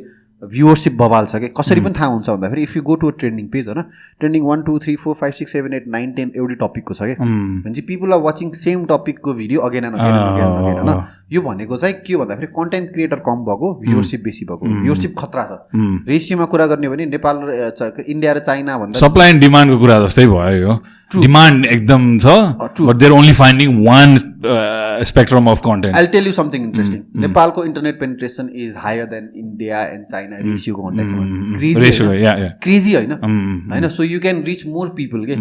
भ्युवरसिप बबाल छ कि कसरी पनि थाहा हुन्छ भन्दाखेरि if you go to a trending page होइन ट्रेन्डिङ 1 2 3 4 5 6 7 8 9 10 एउटै टपिकको छ कि भनेपछि पिपल आर वाचिङ सेम टपिकको भिडियो अगेन एन्ड अगेन होइन यो भनेको चाहिँ के हो भन्दाखेरि कन्टेन्ट क्रिएटर कम भएको भ्युवरसिप बेसी भएको भ्युवरसिप खतरा छ रेसियोमा कुरा गर्ने भने नेपाल इन्डिया र चाइना भन्दा सप्लाई एन्ड डिमान्डको कुरा जस्तै भयो यो डिमान्ड एकदम छ but they are only finding one spectrum of content I tell you something interesting नेपालको internet penetration is higher than India and China रेसियोको कन्टेक्समा क्रेजी होइन so you can reach more people के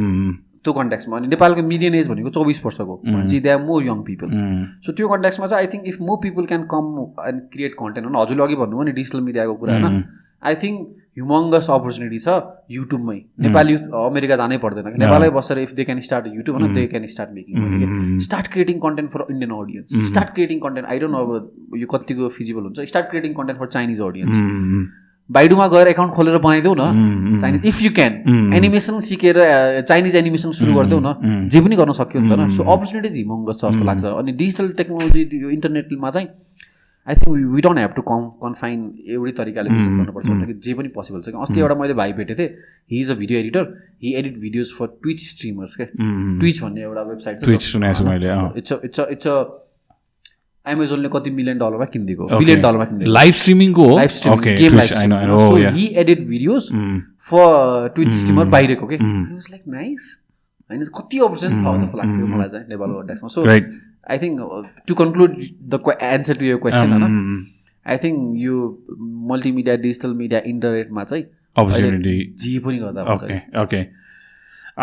त्यो कन्ट्याक्समा अनि नेपालको मिडियन एज भनेको 24 वर्षको भनेपछि they are more young people so त्यो कन्ट्याक्समा चाहिँ I think if more people can come and create content होइन हजुरले अघि भन्नुभयो नि डिजिटल मिडियाको कुरा होइन आई थिङ्क ह्युमङ्गस अपर्च्युनिटी छ युट्युबमै नेपाली अमेरिका जानै पर्दैन नेपालै बसेर if they can start YouTube होइन they can start making start creating content for Indian audience start creating content I don't know अब यो कतिको फिजिबल हुन्छ start creating content for Chinese audience बाइडुमा गएर एकाउन्ट खोलेर बनाइदेऊ न Chinese if you can animation सिकेर चाइनिज एनिमेसन सुरु गरिदेऊ न जे पनि गर्न सक्यो नि त न सो अपर्च्युनिटिज हिमङ्गस छ जस्तो लाग्छ अनि डिजिटल टेक्नोलोजी यो इन्टरनेटमा चाहिँ I think we don't have to confine एउटै तरिकाले बिजनेस गर्नुपर्छ भन्दाखेरि जे पनि पोसिबल छ कि अस्ति एउटा मैले भाइ भेटेको थिएँ he is a video editor he edit videos for Twitch streamers के ट्विच भन्ने एउटा वेबसाइट छ इट्स अ एमाजोनले कति $1 मिलियन किनिदिएको $1 बिलियन किनिदिएको लाइभ स्ट्रिमिङको हो live streaming so he edit videos for Twitch streamer बाहिरको के इट वाज लाइक नाइस होइन कति अपर्चुनिटी छ जस्तो लाग्छ मलाई चाहिँ नेपालको कन्ट्याक्समा so I think to conclude the answer to यो क्वेसन होइन आई थिङ्क यो मल्टिमिडिया डिजिटल मिडिया इन्टरनेटमा चाहिँ अपर्च्युनिटी जे पनि गर्दा ओके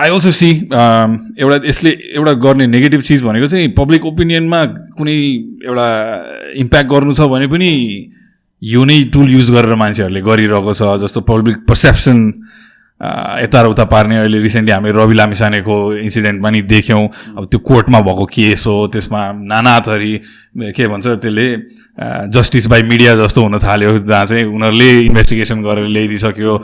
आई अल्सो सी एउटा यसले एउटा गर्ने नेगेटिभ चिज भनेको चाहिँ पब्लिक ओपिनियनमा कुनै एउटा इम्प्याक्ट गर्नु छ भने पनि यो नै टुल युज गरेर मान्छेहरूले गरिरहेको छ जस्तो पब्लिक पर्सेप्सन यता र उता पार्ने अहिले रिसेन्टली हामीले रवि लामिछानेको इन्सिडेन्टमा नि देख्यौँ अब त्यो कोर्टमा भएको केस हो त्यसमा नाना थरी के भन्छ त्यसले जस्टिस बाई मिडिया जस्तो हुन थाल्यो जहाँ चाहिँ उनीहरूले इन्भेस्टिगेसन गरेर ल्याइदिइसक्यो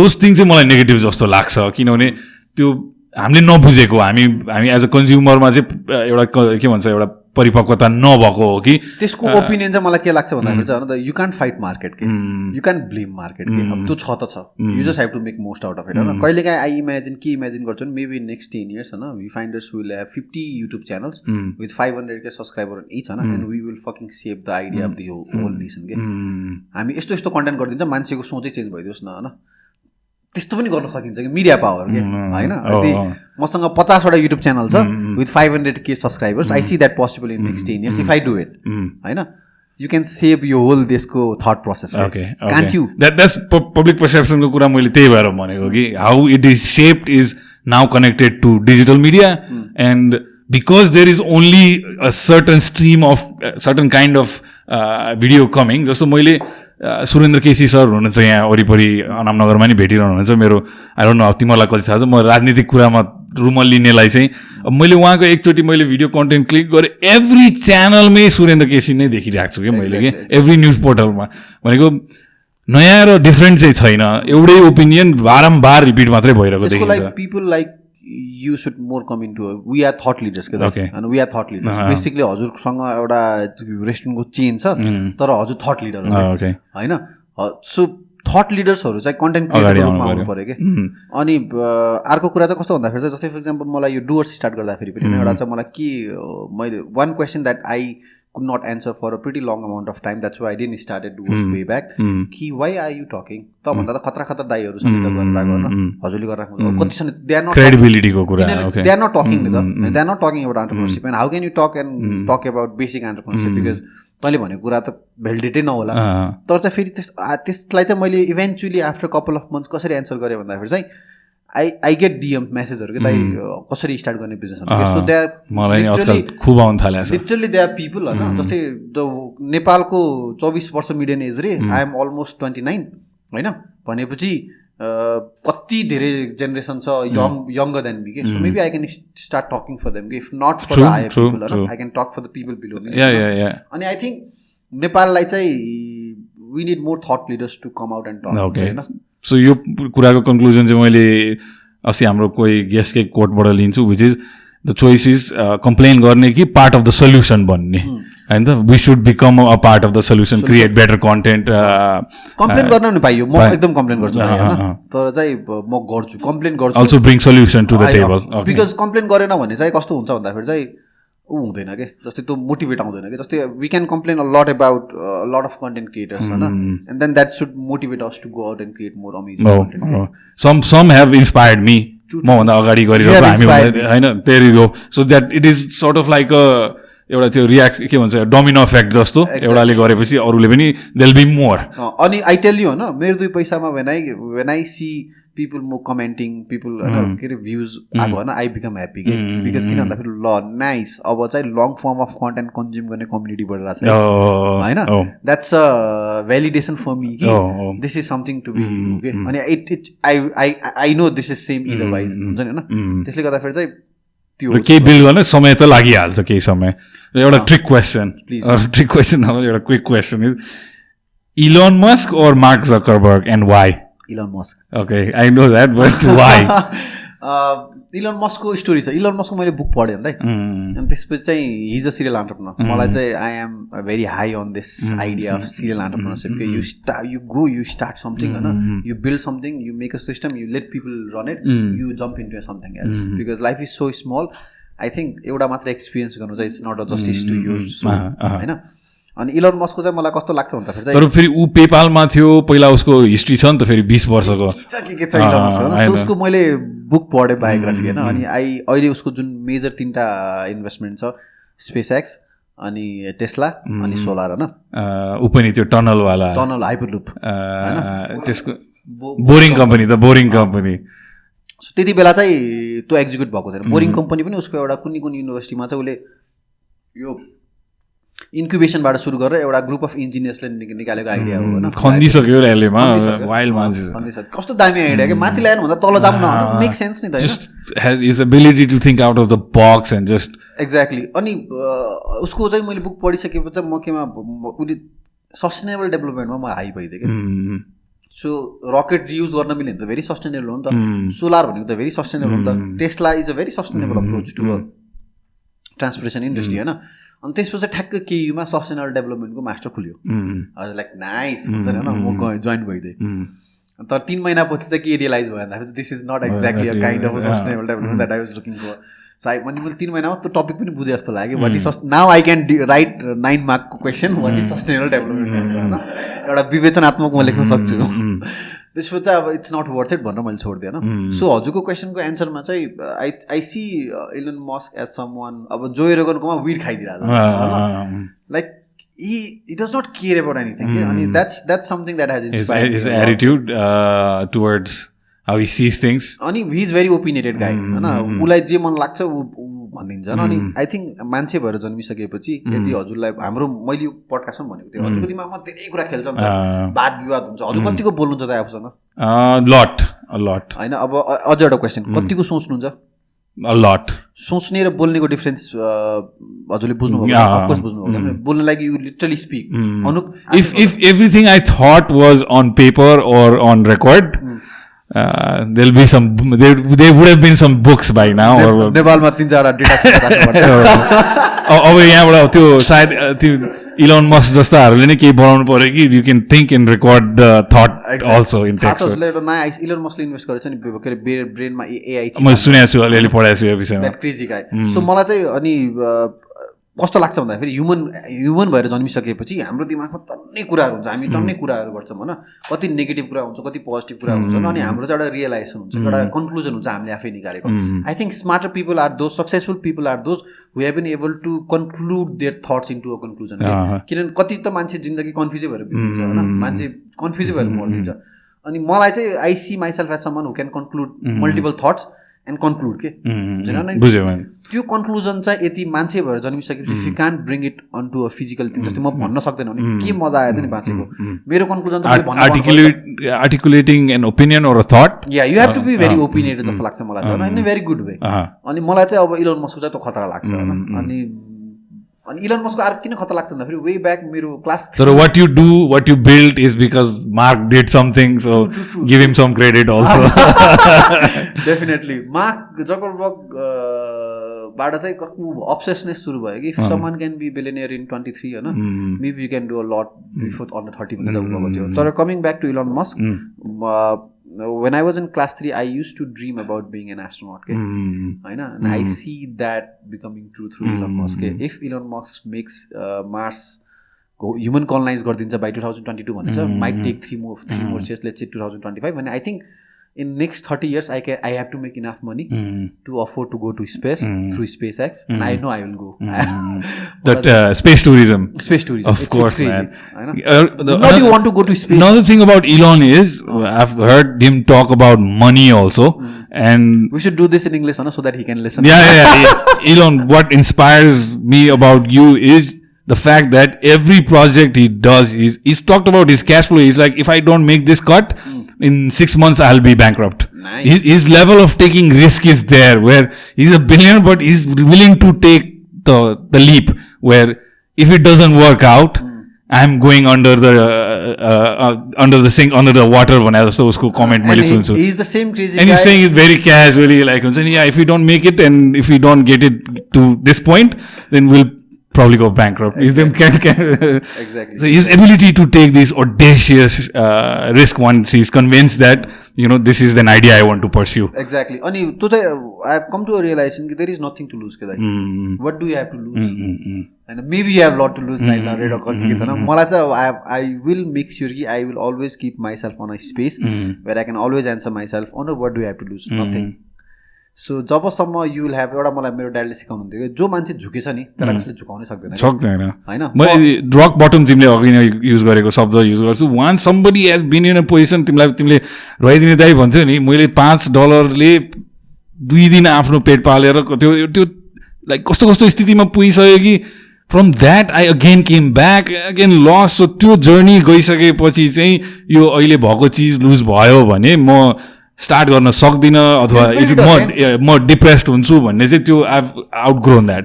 दोज थिङ चाहिँ मलाई नेगेटिभ जस्तो लाग्छ किनभने त्यो हामीले नबुझेको हामी एज अ कन्ज्युमरमा चाहिँ एउटा के भन्छ एउटा परिपक्वता नभएको हो कि त्यसको ओपिनियन चाहिँ मलाई के लाग्छ भन्दाखेरि चाहिँ यु क्यान्ट फाइट मार्केट के यु क्यान्ट ब्लेम मार्केट के अब त्यो छ त छ you just have to make most out of it होइन कहिलेकाहीँ आई इमेजिन गर्छु मेबी नेक्स्ट 10 years होइन Viewfinders will have 50 YouTube channels with 500K subscriber each होइन and we will fucking save the idea of the whole nation के हामी यस्तो यस्तो content गरिदिन्छ मान्छेको सोचै चेन्ज भइदियोस् न होइन त्यस्तो पनि गर्न सकिन्छ कि मिडिया पावर के होइन मसँग 50वटा युट्युब च्यानल छ with 500K subscribers I see that possible in next 10 years if I do it होइन यु क्यान सेभ यो होल देशको thought process can't you that's public पर्सेप्सनको कुरा मैले त्यही भएर भनेको कि how it is shaped is now connected to digital media and because there is only a certain stream of certain kind of video coming जस्तो मैले सुरेन्द्र केसी सर हुनुहुन्छ यहाँ वरिपरि अनामनगरमा नि भेटिरहनु हुनुहुन्छ मेरो आई डोन्ट नो तिमीहरूलाई कति थाहा छ म राजनीतिक कुरामा रुमल लिनेलाई चाहिँ अब मैले उहाँको एकचोटि मैले भिडियो कन्टेन्ट क्लिक गरेँ एभ्री च्यानलमै सुरेन्द्र केसी नै देखिरहेको छु कि मैले कि एभ्री न्युज पोर्टलमा भनेको नयाँ र डिफ्रेन्ट चाहिँ छैन एउटै ओपिनियन बारम्बार रिपिट मात्रै भइरहेको देखिन्छ people like you should more come into we are thought leaders and we are thought leaders basically हजुरसँग एउटा रेस्टुरेन्टको चेन छ तर हजुर थट लिडर हो हैन सो थट लिडर्सहरू चाहिँ कन्टेन्ट क्रिएटरमा आउनु पर्यो के अनि अर्को कुरा चाहिँ कस्तो भन्दाखेरि चाहिँ जस्तै फर एक्जाम्पल मलाई यो डुवर्स स्टार्ट गर्दाखेरि पनि एउटा चाहिँ मलाई के मैले one question that I could not answer for a pretty long amount of time. That's why I didn't start Doers way back. कि why are you talking? त भन्दा त खतरा खतरा दाइहरु छन् त गर्न हजुरले गरिराख्नु कति छन् they are not credibility को कुरा okay they are not talking with them they are not talking about entrepreneurship and how can you talk and talk about basic entrepreneurship because तैले भनेको कुरा त भ्यालिडेटै नहोला तर चाहिँ फेरि त्यसलाई चाहिँ मैले eventually after couple of months कसरी एन्सर गरेँ भन्दाखेरि चाहिँ I get DM मेसेजहरु के दाइ कसरी स्टार्ट गर्ने बिजनेस भनेर सो दे मलाई नि आजकल खूब आउन थाले छ लिटरली दे आर पिपल हैन जस्तै नेपालको 24 वर्ष मिडियन एज रे आई एम अलमोस्ट 29 हैन भनेपछि कति धेरै जेनेरेसन छ यंगर देन मी के so maybe I can start talking for them if not for the higher people I can talk for the people below me या अनि I think नेपाललाई चाहिँ we need more thought leaders to come out and talk हैन so यो कुराको conclusion चाहिँ मैले अस्ति हाम्रो कोही गेस्टकै कोटबाट लिन्छु which is the choice is complain गर्ने कि पार्ट अफ द सल्युसन भन्ने होइन त we should become a part of the solution create better content complain गर्न नि पाइयो म एकदम कम्प्लेन गर्छु हैन तर चाहिँ म गर्छु कम्प्लेन गर्छु also bring solution to the table because complain गरेन भने चाहिँ कस्तो हुन्छ भन्दाखेरि चाहिँ हुँदैन के जस्तै त्यो मोटिभेट आउँदैन के जस्तै we can complain a lot about lot of content creators हैन and then that should motivate us to go out and create more amazing content some have inspired me म भन्दा अगाडि गरिरहेको हामी हैन there you go so that it is sort of like a एउटा त्यो react के भन्छ डोमिनो इफेक्ट जस्तो एउटाले गरेपछि अरूले पनि देयर विल बी मोर अनि आई टेल यु हैन मेरो 2 पैसामा when I see people more commenting people के रे भ्यूज आको हैन आई बिकम ह्याप्पी के बिकज किन भन्दाखेरि ल नाइस अब चाहिँ long form of content consume गर्ने कम्युनिटी बढिरहेको छ हैन that's a validation for me कि this is something to be okay अनि it I know this is same otherwise हुन्छ नि हैन त्यसले गर्दाखेरि चाहिँ त्यो केही बिल्ड गर्न समय त लागिहाल्छ केही समय एउटा ट्रिक क्वेसन ट्रिक क्वेसन एउटा quick question is Elon Musk और Mark Zuckerberg and why Elon Musk. Okay, I know that, but why? Elon Musk को स्टोरी छ Elon Musk को मैले बुक पढेँ नि त अनि त्यसपछि चाहिँ he is a serial entrepreneur मलाई चाहिँ I am very high on this idea of serial entrepreneurship you start something हैन you build something you make a system you let people run it you jump into something else because life is so small I think एउटा मात्र experience गर्नु चाहिँ it's not a justice to you हैन अनि Elon मस्कको चाहिँ मलाई कस्तो लाग्छ भन्दाखेरि तर फेरि ऊ पेपालमा थियो पहिला उसको हिस्ट्री छ नि त फेरि 20 वर्षको के छ इलोन मस्क उसको मैले बुक पढेँ बायोग्राफी हैन अनि अहिले उसको जुन मेजर 3टा इन्भेस्टमेन्ट छ SpaceX अनि टेस्ला अनि सोलर हैन उ पनि त्यो टनलवाला टनल हाइपरलुप त्यसको बोरिङ कम्पनी त्यति बेला चाहिँ त्यो एक्जिक्युट भएको छैन बोरिङ कम्पनी पनि उसको एउटा कुनै युनिभर्सिटीमा चाहिँ उसले यो इन्क्युबेसनबाट सुरु गरेर एउटा ग्रुप अफ इन्जिनियर्सले निकालेको आइडिया हो हैन खन्दिसक्यो रेलीमा वाइल्ड मान्छे कस्तो दामी आइडिया के माथि ल्याएन भन्दा तल जाम न मेक सेन्स नि त just has his ability to think out of the box and just exactly अनि उसको चाहिँ मैले बुक पढिसकेपछि म केमा कुनै सस्टेनेबल डेभलपमेन्टमा म हाई भइदिएँ के सो रकेट रियुज गर्न मिल्यो भने त भेरी सस्टेनेबल हो नि त सोलर भनेको त भेरी सस्टेनेबल हो नि त Tesla is a very sustainable approach to transportation industry हैन अनि त्यसपछि ठ्याक्क केयुमा सस्टेनेबल डेभलपमेन्टको मास्टर खुल्यो आई वाज लाइक नाइस हुन्छ हैन म गएँ जोइन भइदिएँ तर 3 महिनापछि चाहिँ के रियलाइज भयो भन्दाखेरि this is not exactly a kind of sustainable development that I was looking for so मैले 3 महिनामा त्यो टपिक पनि बुझेँ जस्तो लाग्यो what is now I can write 9 मार्कको question what is sustainable development एउटा विवेचनात्मक म लेख्न सक्छु त्यसपछि चाहिँ अब इट्स नट वर्थ इट भनेर मैले छोडिदिएँ होइन सो हजुरको क्वेसनको एन्सरमा चाहिँ I see Elon Musk as someone अब जो रोगनकोमा विड खाइदिरहेको like he does not care about anything and that's something that has inspired his attitude towards how he sees things अनि he is very opinionated guy हैन उलाई जे मन लाग्छ उ भनिदिन्छ अनि आई थिंक मान्छे भएर जन्मिसकेपछि यदि हजुरलाई हाम्रो मैले पडकास्टमा भनेको थिएँ हजुरको दिमागमा धेरै कुरा खेल्छ नि त वाद विवाद हुन्छ हजुर कतिको बोल्नुहुन्छ त आफूसँग लट हैन अब अझ एउटा क्वेसन कतिको सोच्नुहुन्छ a lot सोच्ने र बोल्नेको डिफरेन्स हजुरले बुझ्नुभयो अफ कोर्स बुझ्नुभयो बोल्नलाई you literally speak Anup if everything I thought was on paper or on record there'll be there would have been some books by now or नेपालमा 3-4 डेटा राख्नुपर्छ अब यहाँबाट त्यो सायद त्यो इलोन मस्क जस्ताहरूले नै केही बनाउनु पर्यो कि you can think and record the thought also in text Elon मस्कले इन्भेस्ट गरेछ नि के अरे ब्रेनमा एआई मैले सुनेको छु अलिअलि पढाएको छु यो विषयमा क्रेजी गाई सो मलाई चाहिँ अनि कस्तो लाग्छ भन्दाखेरि ह्युमन भएर जन्मिसकेपछि हाम्रो दिमागमा टन्नै कुराहरू हुन्छ हामी टन्नै कुराहरू गर्छौँ होइन कति नेगेटिभ कुरा हुन्छ कति पोजिटिभ कुरा हुन्छ अनि हाम्रो चाहिँ एउटा रियलाइजेसन हुन्छ एउटा कन्क्लुजन हुन्छ हामीले आफै निकालेको I think smarter people are those successful people are those who have been able to conclude their thoughts into a conclusion किनभने कति त मान्छे जिन्दगी कन्फ्युजै भएर बित्छ होइन मान्छे कन्फ्युजै भएर मर्दिन्छ अनि मलाई चाहिँ I see myself as someone who can conclude multiple thoughts and conclude के त्यो कन्क्लुजन चाहिँ यति मान्छे भएर जन्मिसकेपछि if you can't bring it on to a physical thing जस्तै म भन्न सक्दैन भने के मजा आयो त नि बाँचेको मेरो कन्क्लुजन त articulating an opinion or a thought या you have to be very opinionated जस्तो लाग्छ मलाई होइन in a very good way अनि मलाई चाहिँ अब इलोन मस्कको चाहिँ त्यो खतरा लाग्छ होइन अनि इलोन मस्कको अर्को किन खतरा लाग्छ भन्दाखेरि वे ब्याक मेरो क्लास तर what you built is because Mark did something so true. Give him some credit also definitely Mark Zuckerberg बाट चाहिँ अब्सेसनेस सुरु भयो कि someone can be billionaire in 23 हैन maybe you can do a lot before under 30 भनेर गएको थियो तर coming back to Elon Musk when I was in class 3 I used to dream about being an astronaut and I see that becoming true through Elon Musk if Elon Musk makes Mars go human colonize gardincha by 2022 bhancha might take 3 more years let's say 2025 and I think in next 30 years I have to make enough money to afford to go to space through SpaceX and I know I will go that space tourism of course man why do you want to go to space another thing about Elon is I've heard him talk about money also and we should do this in English so that he can listen yeah Elon what inspires me about you is the fact that every project he does he's talked about his cash flow he's like if I don't make this cut in 6 months I'll be bankrupt. Nice. His level of taking risk is there where he's a billionaire but he's willing to take the leap where if it doesn't work out I'm going under the sink under the water when I also usko comment मैले सुन्छु he's the same crazy and he's saying it very casually like yeah if we don't make it and if we don't get it to this point then we'll probably go bankrupt. Exactly. So his ability to take this audacious risk once he's convinced that this is an idea I want to pursue. Exactly. Ani to chai I have come to a realization that there is nothing to lose ke what do you have to lose and maybe you have a lot to lose like radio qualification मलाई चाहिँ I will make sure I will always keep myself on a space where I can always answer myself on what do you have to lose nothing so जबसम्म you will have एउटा मलाई मेरो ड्याडले सिकाउनुहुन्थ्यो कि जो मान्छे झुकेछ नि त्यसलाई कसैले झुकाउनै सक्दैन होइन मैले रक बटम तिमीले अघि नै युज गरेको शब्द युज गर्छु one somebody has been in a position तिमीले रहिदिने दाइ भन्थ्यो नि मैले $5 2 दिन आफ्नो पेट पालेर त्यो लाइक कस्तो कस्तो स्थितिमा पुगिसक्यो कि from that I again came back again loss so त्यो जर्नी गइसकेपछि चाहिँ यो अहिले भएको चिज लुज भयो भने म स्टार्ट गर्न सक्दिनँ अथवा म डिप्रेस्ड हुन्छु भन्ने चाहिँ त्यो I outgrown that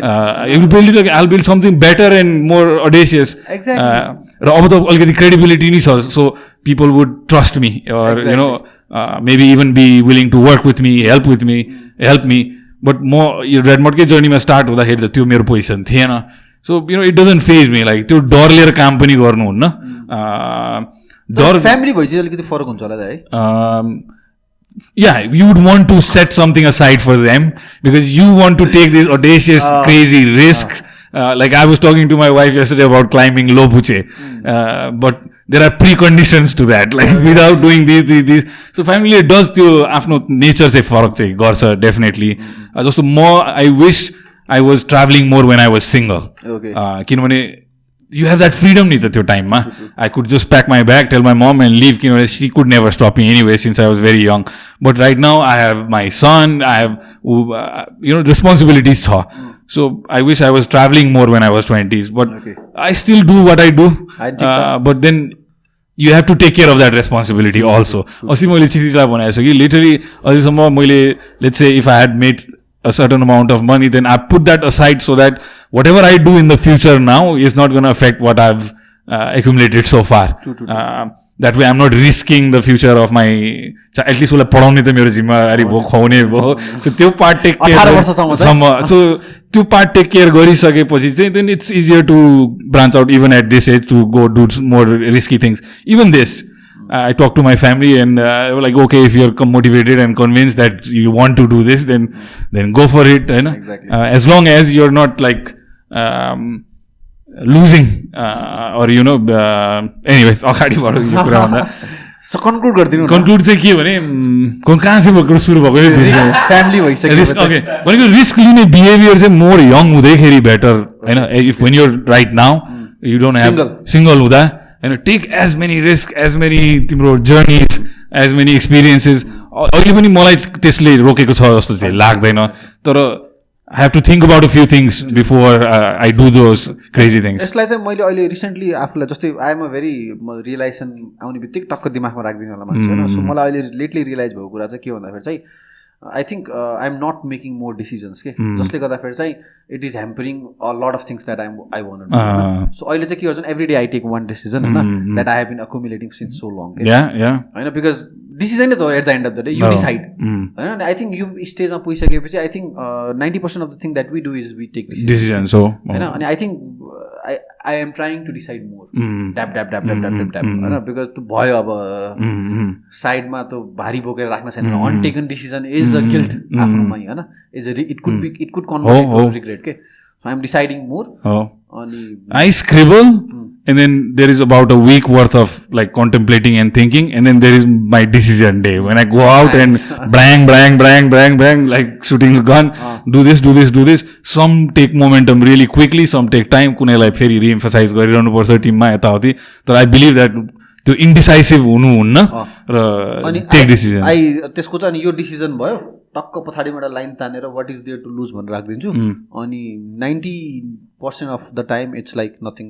I build something better and more audacious र अब त अलिकति क्रेडिबिलिटी नै छ so people would trust me you know maybe even be willing to work with me help me but म यो रेडमटकै जर्नीमा स्टार्ट हुँदाखेरि त त्यो मेरो पोजिसन थिएन so you know it doesn't phase me like त्यो डर लिएर काम पनि गर्नुहुन्न डर फ्यामिली भएपछि अलिकति फरक हुन्छ होला है yeah you would want to set something aside for them because you want to take these audacious crazy risks like I was talking to my wife yesterday about climbing Lobuche but there are preconditions to that like without doing these so family does त्यो आफ्नो nature चाहिँ फरक चाहिँ गर्छ definitely जस्तो म I wish I was traveling more when I was single किनभने you have that freedom ni at your time ma I could just pack my bag tell my mom and leave you know she could never stop me anyway since I was very young but right now I have my son I have you know responsibilities so I wish I was traveling more when I was 20s but I still do what I do but then you have to take care of that responsibility also asi मैले चिजलाई बनाएको छु कि literally अझैसम्म मैले let's say if I had made a certain amount of money then I put that aside so that whatever I do in the future now is not going to affect what I've accumulated so far. That way I'm not risking the future of my at least उसलाई पढाउने त मेरो जिम्मेवारी भयो खुवाउने भयो so त्यो part take care so त्यो पार्ट टेक केयर गरिसकेपछि चाहिँ then it's easier to branch out even at this age to go do more risky things even this I talked to my family and like okay if you're motivated and convinced that you want to do this then go for it you know as long as you're not like losing or you know anyways अगाडि बढ्यो यो कुरा भन्दा so conclude गरिदिनु conclude चाहिँ के भने कहाँ चाहिँ सुरु भएको फ्यामिली भइसक्यो रिस्क ओके भनेको रिस्क लिने बिहेभियर चाहिँ मोर यङ हुँदैखेरि बेटर हैन if when you are right now you don't have single हुँदा हैन take as many risk as many तिम्रो जर्नीज एज मेनी एक्सपिरियन्सेस अहिले पनि मलाई त्यसले रोकेको छ जस्तो चाहिँ लाग्दैन तर I have to think about a few things before I do those crazy things. यसलाई चाहिँ मैले अहिले रिसेन्टली आफूलाई जस्तै I am a very realisation आउने बित्तिकै टक्क दिमागमा राख्दिनु होला मान्छे होइन सो मलाई अहिले लेटली रियलाइज भएको कुरा चाहिँ के भन्दाखेरि चाहिँ I think I am not making more decisions के जसले गर्दाखेरि चाहिँ it is hampering a lot of things that I want so अहिले चाहिँ के गर्छ every day I take one decision होइन that I have been accumulating since so long होइन बिकज डिसिजन नै त at the end of the day you decide होइन I think यो स्टेजमा पुगिसकेपछि I think 90% of the thing that we do is we take decisions होइन अनि I think I am trying to decide more ड्याप ड्याप ड्याप ड्याप ड्याप ड्याप होइन बिकज त्यो भयो अब साइडमा त भारी बोकेर राख्न छैन untaken decision is a guilt आफ्नोमै होइन is it could convert regret के आई एम डिसाइडिङ मोर अनि I scribble and then there is about a week worth of like contemplating and thinking and then there is my decision day when I go out and bang like shooting a gun do this some take momentum really quickly some take time kunaiलाई फेरि re-emphasize गरिरहनु पर्छ टिममा यताउति तर I believe that त्यो indecisive हुनुहुन्न र take decision त्यसको त अनि यो डिसिजन भयो टक्क पछाडिबाट लाइन तानेर what is there to lose भनेर राखिदिन्छु अनि 90% of the time it's like nothing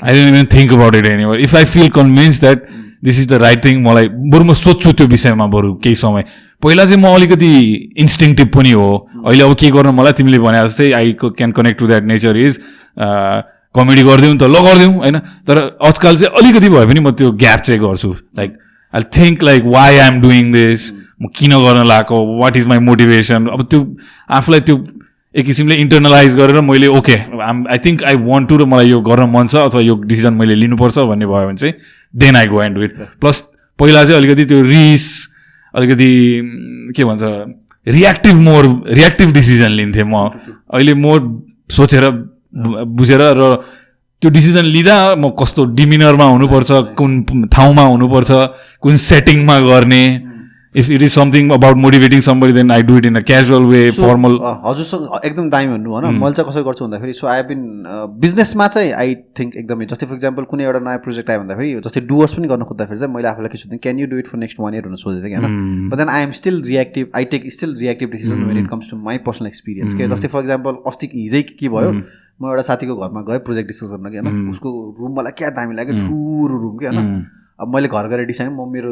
I don't even think about it anymore if I feel convinced that this is the right thing मलाई बरु म सोध्छु त्यो विषयमा बरु केही समय पहिला चाहिँ म अलिकति इन्स्टिङटिभ पनि हो अहिले अब के गर्नु मलाई तिमीले भने जस्तै I can connect to that nature is comedy गरिदिउँ त ल गरिदिउँ होइन तर आजकल चाहिँ अलिकति भए पनि म त्यो ग्याप चाहिँ गर्छु like I think like why I am doing this म किन गर्न लागेको वाट इज माई मोटिभेसन अब त्यो आफूलाई त्यो एक किसिमले इन्टरनलाइज गरेर मैले okay I think I want to र मलाई यो गर्न मन छ अथवा यो डिसिजन मैले लिनुपर्छ भन्ने भयो भने चाहिँ then I go and do it plus पहिला चाहिँ अलिकति त्यो रिस अलिकति के भन्छ रियाक्टिभ डिसिजन लिन्थेँ म अहिले म सोचेर बुझेर र त्यो डिसिजन लिँदा म कस्तो डिमिनरमा हुनुपर्छ कुन ठाउँमा हुनुपर्छ कुन सेटिङमा गर्ने If it is something about motivating somebody, then I do it in a casual way, formal. हजुरसँग एकदम दामी भन्नु होइन. मैले चाहिँ कसरी गर्छु भन्दाखेरि सो आई हेभ बिन बिजनेसमा चाहिँ आई थिङ्क एकदमै जस्तै फर इक्जाम्पल कुनै एउटा नयाँ प्रोजेक्ट आयो भन्दाखेरि जस्तै डुवर्स पनि गर्न खोज्दाखेरि चाहिँ मैले आफूलाई के सोध्थेँ can you do it for next 1 year भनेर सोचेको थिएँ होइन. But then I am still reactive. I take still reactive decision when it comes to my personal experience के. जस्तै फर इक्जाम्पल अस्ति हिजै के भयो म एउटा साथीको घरमा गएँ प्रोजेक्ट डिस्कस गर्न कि होइन. उसको रुम मलाई क्या दामी लाग्यो ठुलो रुम के होइन. अब मैले घर गएर डिसाइड म मेरो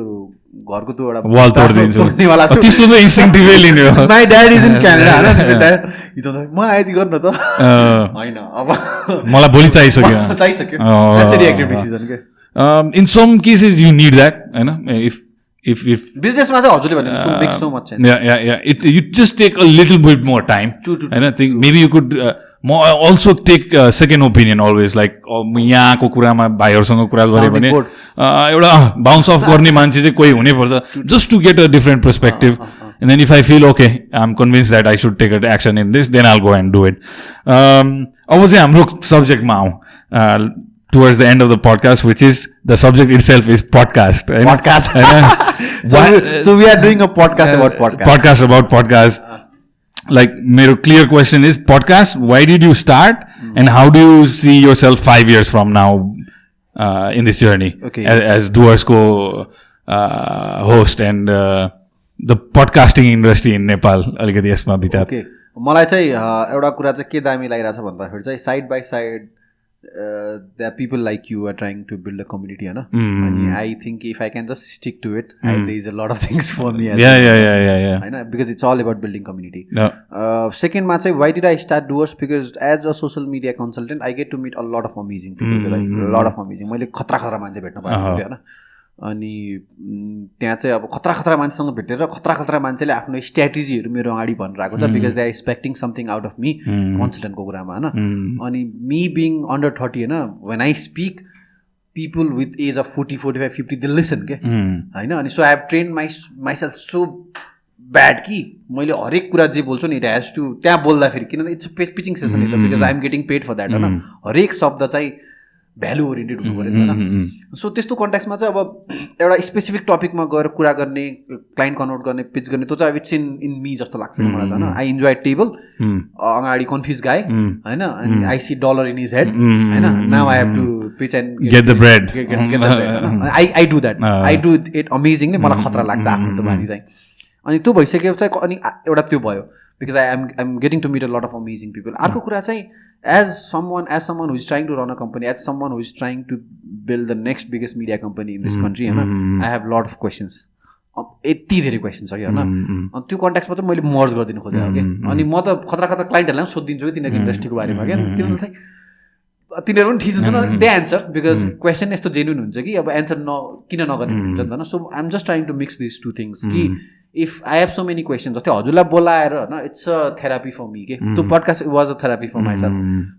घरको त्यो एउटा वाल तोड्नेवाला त्यस्तो त इन्स्टिङटिभली लिने हो. My dad is in Canada होइन. हिजो म आएपछि गर्नु त होइन अब मलाई भोलि चाहिसक्यो. रिएक्टिभ डिसिजन के. In some cases you need that होइन. if बिजनेसमा चाहिँ हजुरले भने make so much sense. yeah you just take a little bit more time and I think maybe you could also take second opinion always, like यहाँको कुरामा भाइहरूसँग कुरा गरे भने एउटा बाउन्स अफ गर्ने मान्छे चाहिँ कोही हुनैपर्छ just to get a different perspective. And then if I feel okay, I'm convinced that I should take an action in this, then I'll go and do it. अब चाहिँ हाम्रो सब्जेक्टमा आउँ towards the end of the podcast, which is the subject itself is podcast. So we are doing a podcast about podcast. Podcast about podcast. Like, Mero, clear question is podcast. Why did you start, and how do you see yourself 5 years from now in this journey? Okay. As Doers ko host and the podcasting industry in Nepal. अलिकति यसमा विचार. Okay. मलाई चाहिँ एउटा कुरा चाहिँ के दामी लागिरहेछ भन्दाखेरि चाहिँ side by side there are people like you are trying to build a community, you know? And I think if I can just stick to it, there is a lot of things for me. Yeah. I know, because it's all about building community. No. Second, why did I start Doers? Because as a social media consultant, I get to meet a lot of amazing people. Like, a lot of amazing. मैले खतरा मान्छे भेट्न पाएको छु हैन. अनि त्यहाँ चाहिँ अब खतरा मान्छेसँग भेटेर खतरा मान्छेले आफ्नो स्ट्र्याटेजीहरू मेरो अगाडि भनेर आएको छ. Because they are expecting something out of me कन्सल्टेन्टको कुरामा होइन. अनि मी बिङ अन्डर 30 होइन, when I speak people with age of 40, 45, 50 they listen के होइन. अनि so I have train myself so bad कि मैले हरेक कुरा जे बोल्छु नि इट हेज टु त्यहाँ बोल्दाखेरि किनभने it's pitching session because I am getting paid for that होइन. हरेक शब्द चाहिँ भ्यालु ओरिएन्टेड हुनु पऱ्यो होइन. सो त्यस्तो कन्ट्याक्समा चाहिँ अब एउटा स्पेसिफिक टपिकमा गएर कुरा गर्ने, क्लाइन्ट कन्भर्ट गर्ने, पिच गर्ने, त्यो चाहिँ इट्स इन मी जस्तो लाग्छ मलाई होइन. आई इन्जोय टेबल अगाडि कन्फ्युज गाए होइन. अनि I see dollar in his head होइन. Now I have to pitch and get the bread. I do that. I do it amazingly. मलाई खतरा लाग्छ आफ्नो त्यो बानी चाहिँ. अनि त्यो भइसक्यो चाहिँ अनि एउटा त्यो भयो because I am getting to meet a lot of amazing people. अर्को कुरा चाहिँ as someone who is trying to run a company, as someone who is trying to build the next biggest media company in this country, I have lot of questions. यति धेरै questions छ कि होइन. अनि त्यो कन्ट्याक्समा चाहिँ मैले मर्ज गरिदिनु खोजेँ कि. अनि म त खतरा क्लाइन्टहरूलाई पनि सोधिदिन्छु कि तिनीहरूको इन्डस्ट्रीको बारेमा क्या. तिनीहरू चाहिँ तिनीहरू पनि ठिक हुन्छ न दे एन्सर बिकज क्वेसन यस्तो जेन्युन हुन्छ कि अब एन्सर किन नगर्ने हुन्छ नि त. So I am just trying to mix this two things कि if I have so many question. जस्तै हजुरलाई बोलाएर होइन it's a therapy for me के. त्यो podcast was a therapy for myself.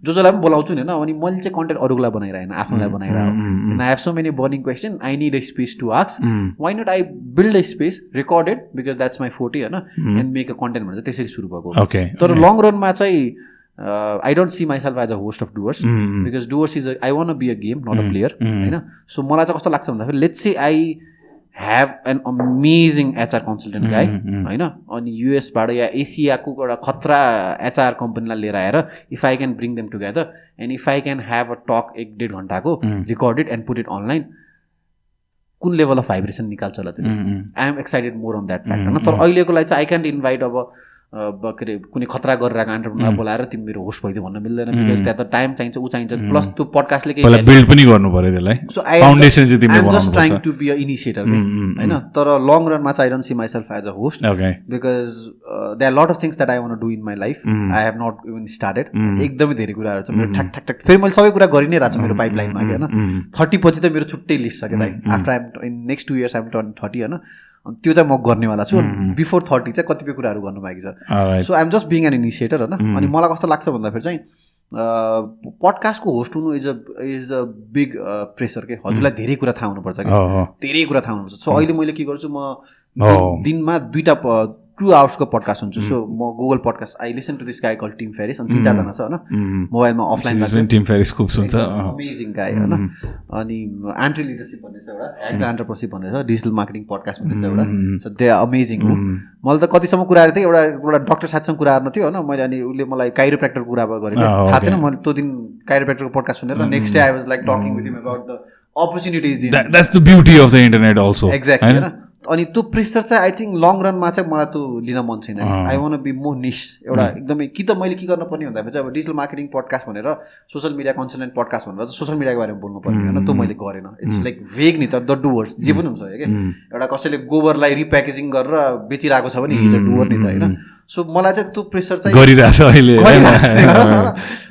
जसलाई पनि बोलाउँछु नि होइन. अनि मैले चाहिँ कन्टेन्ट अरूलाई बनाइरहेन, आफ्नोलाई बनाइरहेको. I have so many burning question. I need a space to ask. Why not I build a space recorded because that's my forty होइन. एन्ड मेक अ कन्टेन्ट भनेर त्यसरी सुरु भएको. तर लङ रनमा चाहिँ I don't see myself as a host of Doers because Doers is I want to be a game, not a player. होइन. So मलाई चाहिँ कस्तो लाग्छ भन्दाखेरि let's say I have an amazing HR consultant guy होइन. अनि युएसबाट या एसियाको एउटा खतरा एचआर कम्पनीलाई लिएर आएर if I can bring them together and if I can have a talk 1-1.5 घन्टाको recorded and put it online, कुन लेभल अफ भाइब्रेसन निकाल्छ होला त्यो. I am excited more on that fact होइन. तर अहिलेको लागि चाहिँ आई क्यान्ट इन्भाइट अब के अरे कुनै खतरा गरिरहेको एन्टरप्रेन्योरलाई बोलाएर तिमी मेरो होस्ट भइदियो भन्न मिल्दैन बिकज त्यहाँ त टाइम चाहिन्छ, ऊ चाहिन्छ. प्लस त्यो पडकास्टले केही बिल्ड पनि गर्नु पर्यो त्यसलाई. सो फाउन्डेसन चाहिँ तिमीले बनाउनु पर्छ. I am just trying to be a initiator हैन. तर लङ रनमा चाहिँ I don't see myself as a host because there are lot of things that I want to do in my life. I have not even started. एकदमै धेरै कुराहरू छ मेरो ठ्याक ठ्याक. फेरि मैले सबै कुरा गरि नै रहेको छु मेरो पाइपलाइनमा कि होइन. 30 पछि त मेरो छुट्टै लिस्ट छ कि दाइ. After I in next 2 years I am turn 30 होइन. अनि त्यो चाहिँ म गर्नेवाला छु. बिफोर 30 चाहिँ कतिपय कुराहरू गर्नु बाँकी छ. So I am just being an initiator होइन. अनि मलाई कस्तो लाग्छ भन्दाखेरि चाहिँ पडकास्टको होस्ट हुनु इज अ बिग प्रेसर के. हजुरलाई धेरै कुरा थाहा हुनुपर्छ कि धेरै कुरा थाहा हुनुपर्छ. सो अहिले मैले के गर्छु म दिनमा 2 hours को पडकास्ट हुन्छ सो म Google podcast I listen to this guy called Tim Ferriss अनि 3-4 जना छ होइन मोबाइलमा अफलाइन टिम फेरिस खूब सुन्छ अमेजिङ गाई होइन अनि एन्ट्री लिडरसिप भन्ने छ एउटा एक्ट एन्टरप्रेन्योरसिप भन्ने छ डिजिटल मार्केटिङ पडकास्ट भन्ने छ एउटा सो दे आर अमेजिङ हो मैले त कतिसम्म कुराहरू थिएँ एउटा डक्टर साथीसँग कुराहरू नथ्यो होइन मैले अनि उसले मलाई काइरोप्र्याक्टर कुरा गरेँ थाहा थिएन मैले त्यो दिन काइरोप्र्याक्टरको पडकास्ट सुनेर next day I was like talking with him about the opportunities in that's the beauty of the internet also exactly हैन अनि त्यो प्रेसर चाहिँ आई थिंक लङ रनमा चाहिँ मलाई त्यो लिन मन छैन I want to be more niche एउटा एकदमै कि त मैले के गर्न पर्ने भन्दाखेरि चाहिँ अब डिजिटल मार्केटिङ पडकास्ट भनेर सोशल मिडिया कन्सल्टेन्ट पडकास्ट भनेर सोशल मिडियाको बारेमा बोल्नु पर्ने हैन त्यो मैले गरेन इट्स लाइक वेग नि त द डुवर्स जे पनि हुन्छ के एउटा कसैले गोबरलाई रिप्याकेजिङ गरेर बेचिरहेको छ भने इज अ डुवर नि त हैन सो मलाई चाहिँ त्यो प्रेसर चाहिँ गरिरहेछ अहिले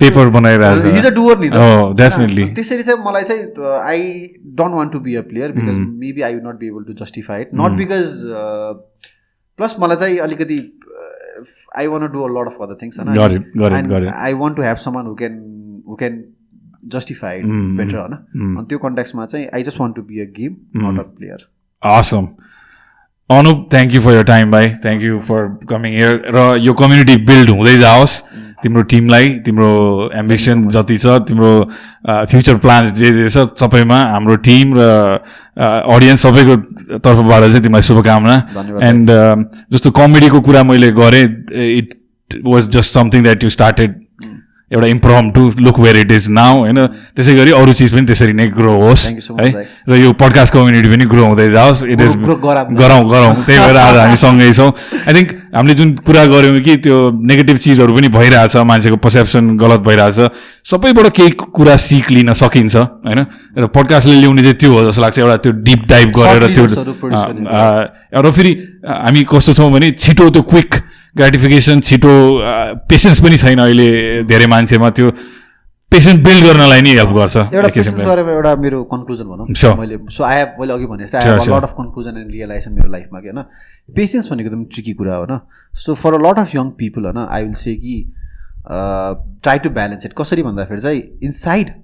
पेपर बनाइरहेछ इज अ डुवर नि त डेफिनेटली त्यसरी चाहिँ मलाई चाहिँ I don't want to be a player because maybe I would not be able to justify it not because plus मलाई चाहिँ अलिकति I want to do a lot of other things हैन I want to have someone who can justify it better हैन अनि त्यो कन्टेक्स्टमा चाहिँ I just want to be a game not a player awesome Anup, thank you for your time, bhai. Thank you for coming here. र यो community build हुँदै जाओस् तिम्रो टिमलाई तिम्रो एम्बिसन जति छ तिम्रो फ्युचर प्लान्स जे छ सबैमा हाम्रो टिम र अडियन्स सबैको तर्फबाट चाहिँ तिमीलाई शुभकामना एन्ड जस्तो कमेडीको कुरा मैले गरेँ it was just something that you started एउटा impromptu look where it is now होइन त्यसै गरी अरू चिज पनि त्यसरी नै ग्रो होस् है र यो पडकास्ट कम्युनिटी पनि ग्रो हुँदै जाओस् इट इज गरौँ त्यही भएर आज हामी सँगै छौँ आई थिङ्क हामीले जुन कुरा गऱ्यौँ कि त्यो नेगेटिभ चिजहरू पनि भइरहेछ मान्छेको पर्सेप्सन गलत भइरहेछ सबैबाट केही कुरा सिक लिन सकिन्छ होइन र पडकास्टले ल्याउने चाहिँ त्यो हो जस्तो लाग्छ एउटा त्यो डिप डाइभ गरेर त्यो र फेरि हामी कस्तो छौँ भने छिटो त्यो क्विक ग्रेटिफिकेसन छिटो पेसेन्स पनि छैन अहिले धेरै मान्छेमा त्यो पेसेन्स बिल्ड गर्नलाई नै हेल्प गर्छ एउटा मेरो कन्क्लुजन भनौँ मैले सो मैले अघि भने I have a lot of conclusion and realisation मेरो लाइफमा कि होइन पेसेन्स भनेको एकदम ट्रिकी कुरा हो होइन so for a lot of young people होइन आई विल से कि ट्राई टु ब्यालेन्स इट कसरी भन्दाखेरि चाहिँ inside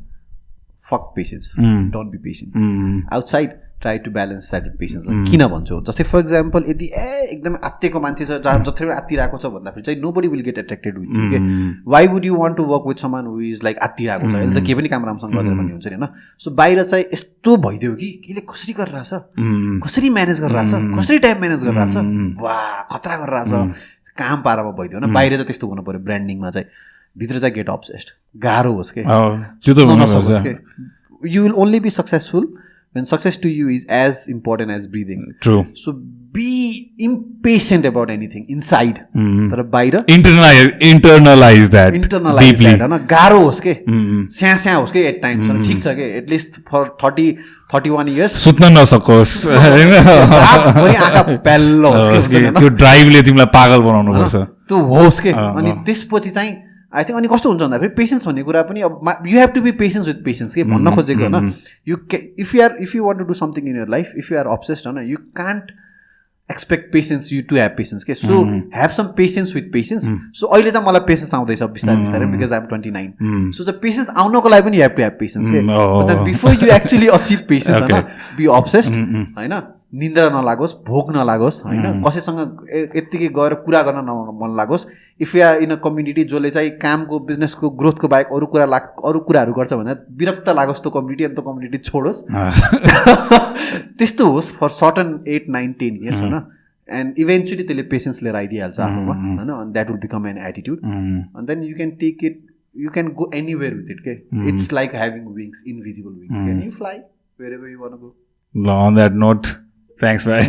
fuck patience don't be patient outside try to balance that with patience किन भन्छु जस्तै फर इक्जाम्पल यदि एकदमै आत्तिएको मान्छे छ जहाँ जति आत्तिरहेको छ भन्दाखेरि चाहिँ nobody will get attracted with you के why would you want to work with someone who is like आत्तिरहेको छ यसले त केही पनि काम राम्रोसँग गर्दैन भन्ने हुन्छ नि होइन सो बाहिर चाहिँ यस्तो भइदियो कि यसले कसरी गरिरहेछ कसरी म्यानेज गरिरहेछ कसरी टाइम म्यानेज गरिरहेछ वा खतरा गरिरहेछ काम पारामा भइदियो होइन बाहिर चाहिँ त्यस्तो हुनु पऱ्यो ब्रान्डिङमा चाहिँ भित्र चाहिँ गेट अब्सेस्ड गाह्रो होस् कि you will only be successful when success to you is as important as breathing. True. So be impatient about anything inside. तर बाहिर internalize that deeply. हैन गाह्रो होस् के स्या होस् के एट टाइम्स ठीक छ के एटलिस्ट फर 31 इयर्स सुत्न नसकोस् हैन आँखा पेल्लो होस् के त्यो ड्राइभले तिमीलाई पागल बनाउनु पर्छ त्यो होस् के अनि त्यसपछि चाहिँ आई थिङ्क अनि कस्तो हुन्छ भन्दाखेरि पेसेन्स भन्ने कुरा पनि अब you have to be patience with patience के भन्न खोजेको होइन you if you want to do something in your life if you are obsessed होइन you can't expect patience you to have patience के so have some patience with patience so अहिले चाहिँ मलाई patience आउँदैछ बिस्तारै बिस्तारै because I am 29 so the patience आउनको लागि पनि you have to have patience के before you actually achieve patience होइन बी अब्सेस्ड होइन निन्द्रा नलागोस् भोक नलागोस् होइन कसैसँग यत्तिकै गएर कुरा गर्न मन लागोस् if you are in a community जसले चाहिँ कामको बिजनेसको ग्रोथको बाहेक अरू कुराहरू गर्छ भने विरक्त लागोस् त्यो कम्युनिटी अनि त्यो कम्युनिटी छोडोस् त्यस्तो होस् फर सर्टन 8, 9, 10 इयर्स होइन एन्ड इभेन्चुली त्यसले पेसेन्स लिएर आइदिइहाल्छ आफ्नोमा होइन अनि that will become an attitude अनि then you can take it you can go anywhere with it के it's like having wings invisible wings can you fly wherever you want to go On that note, thanks, bye.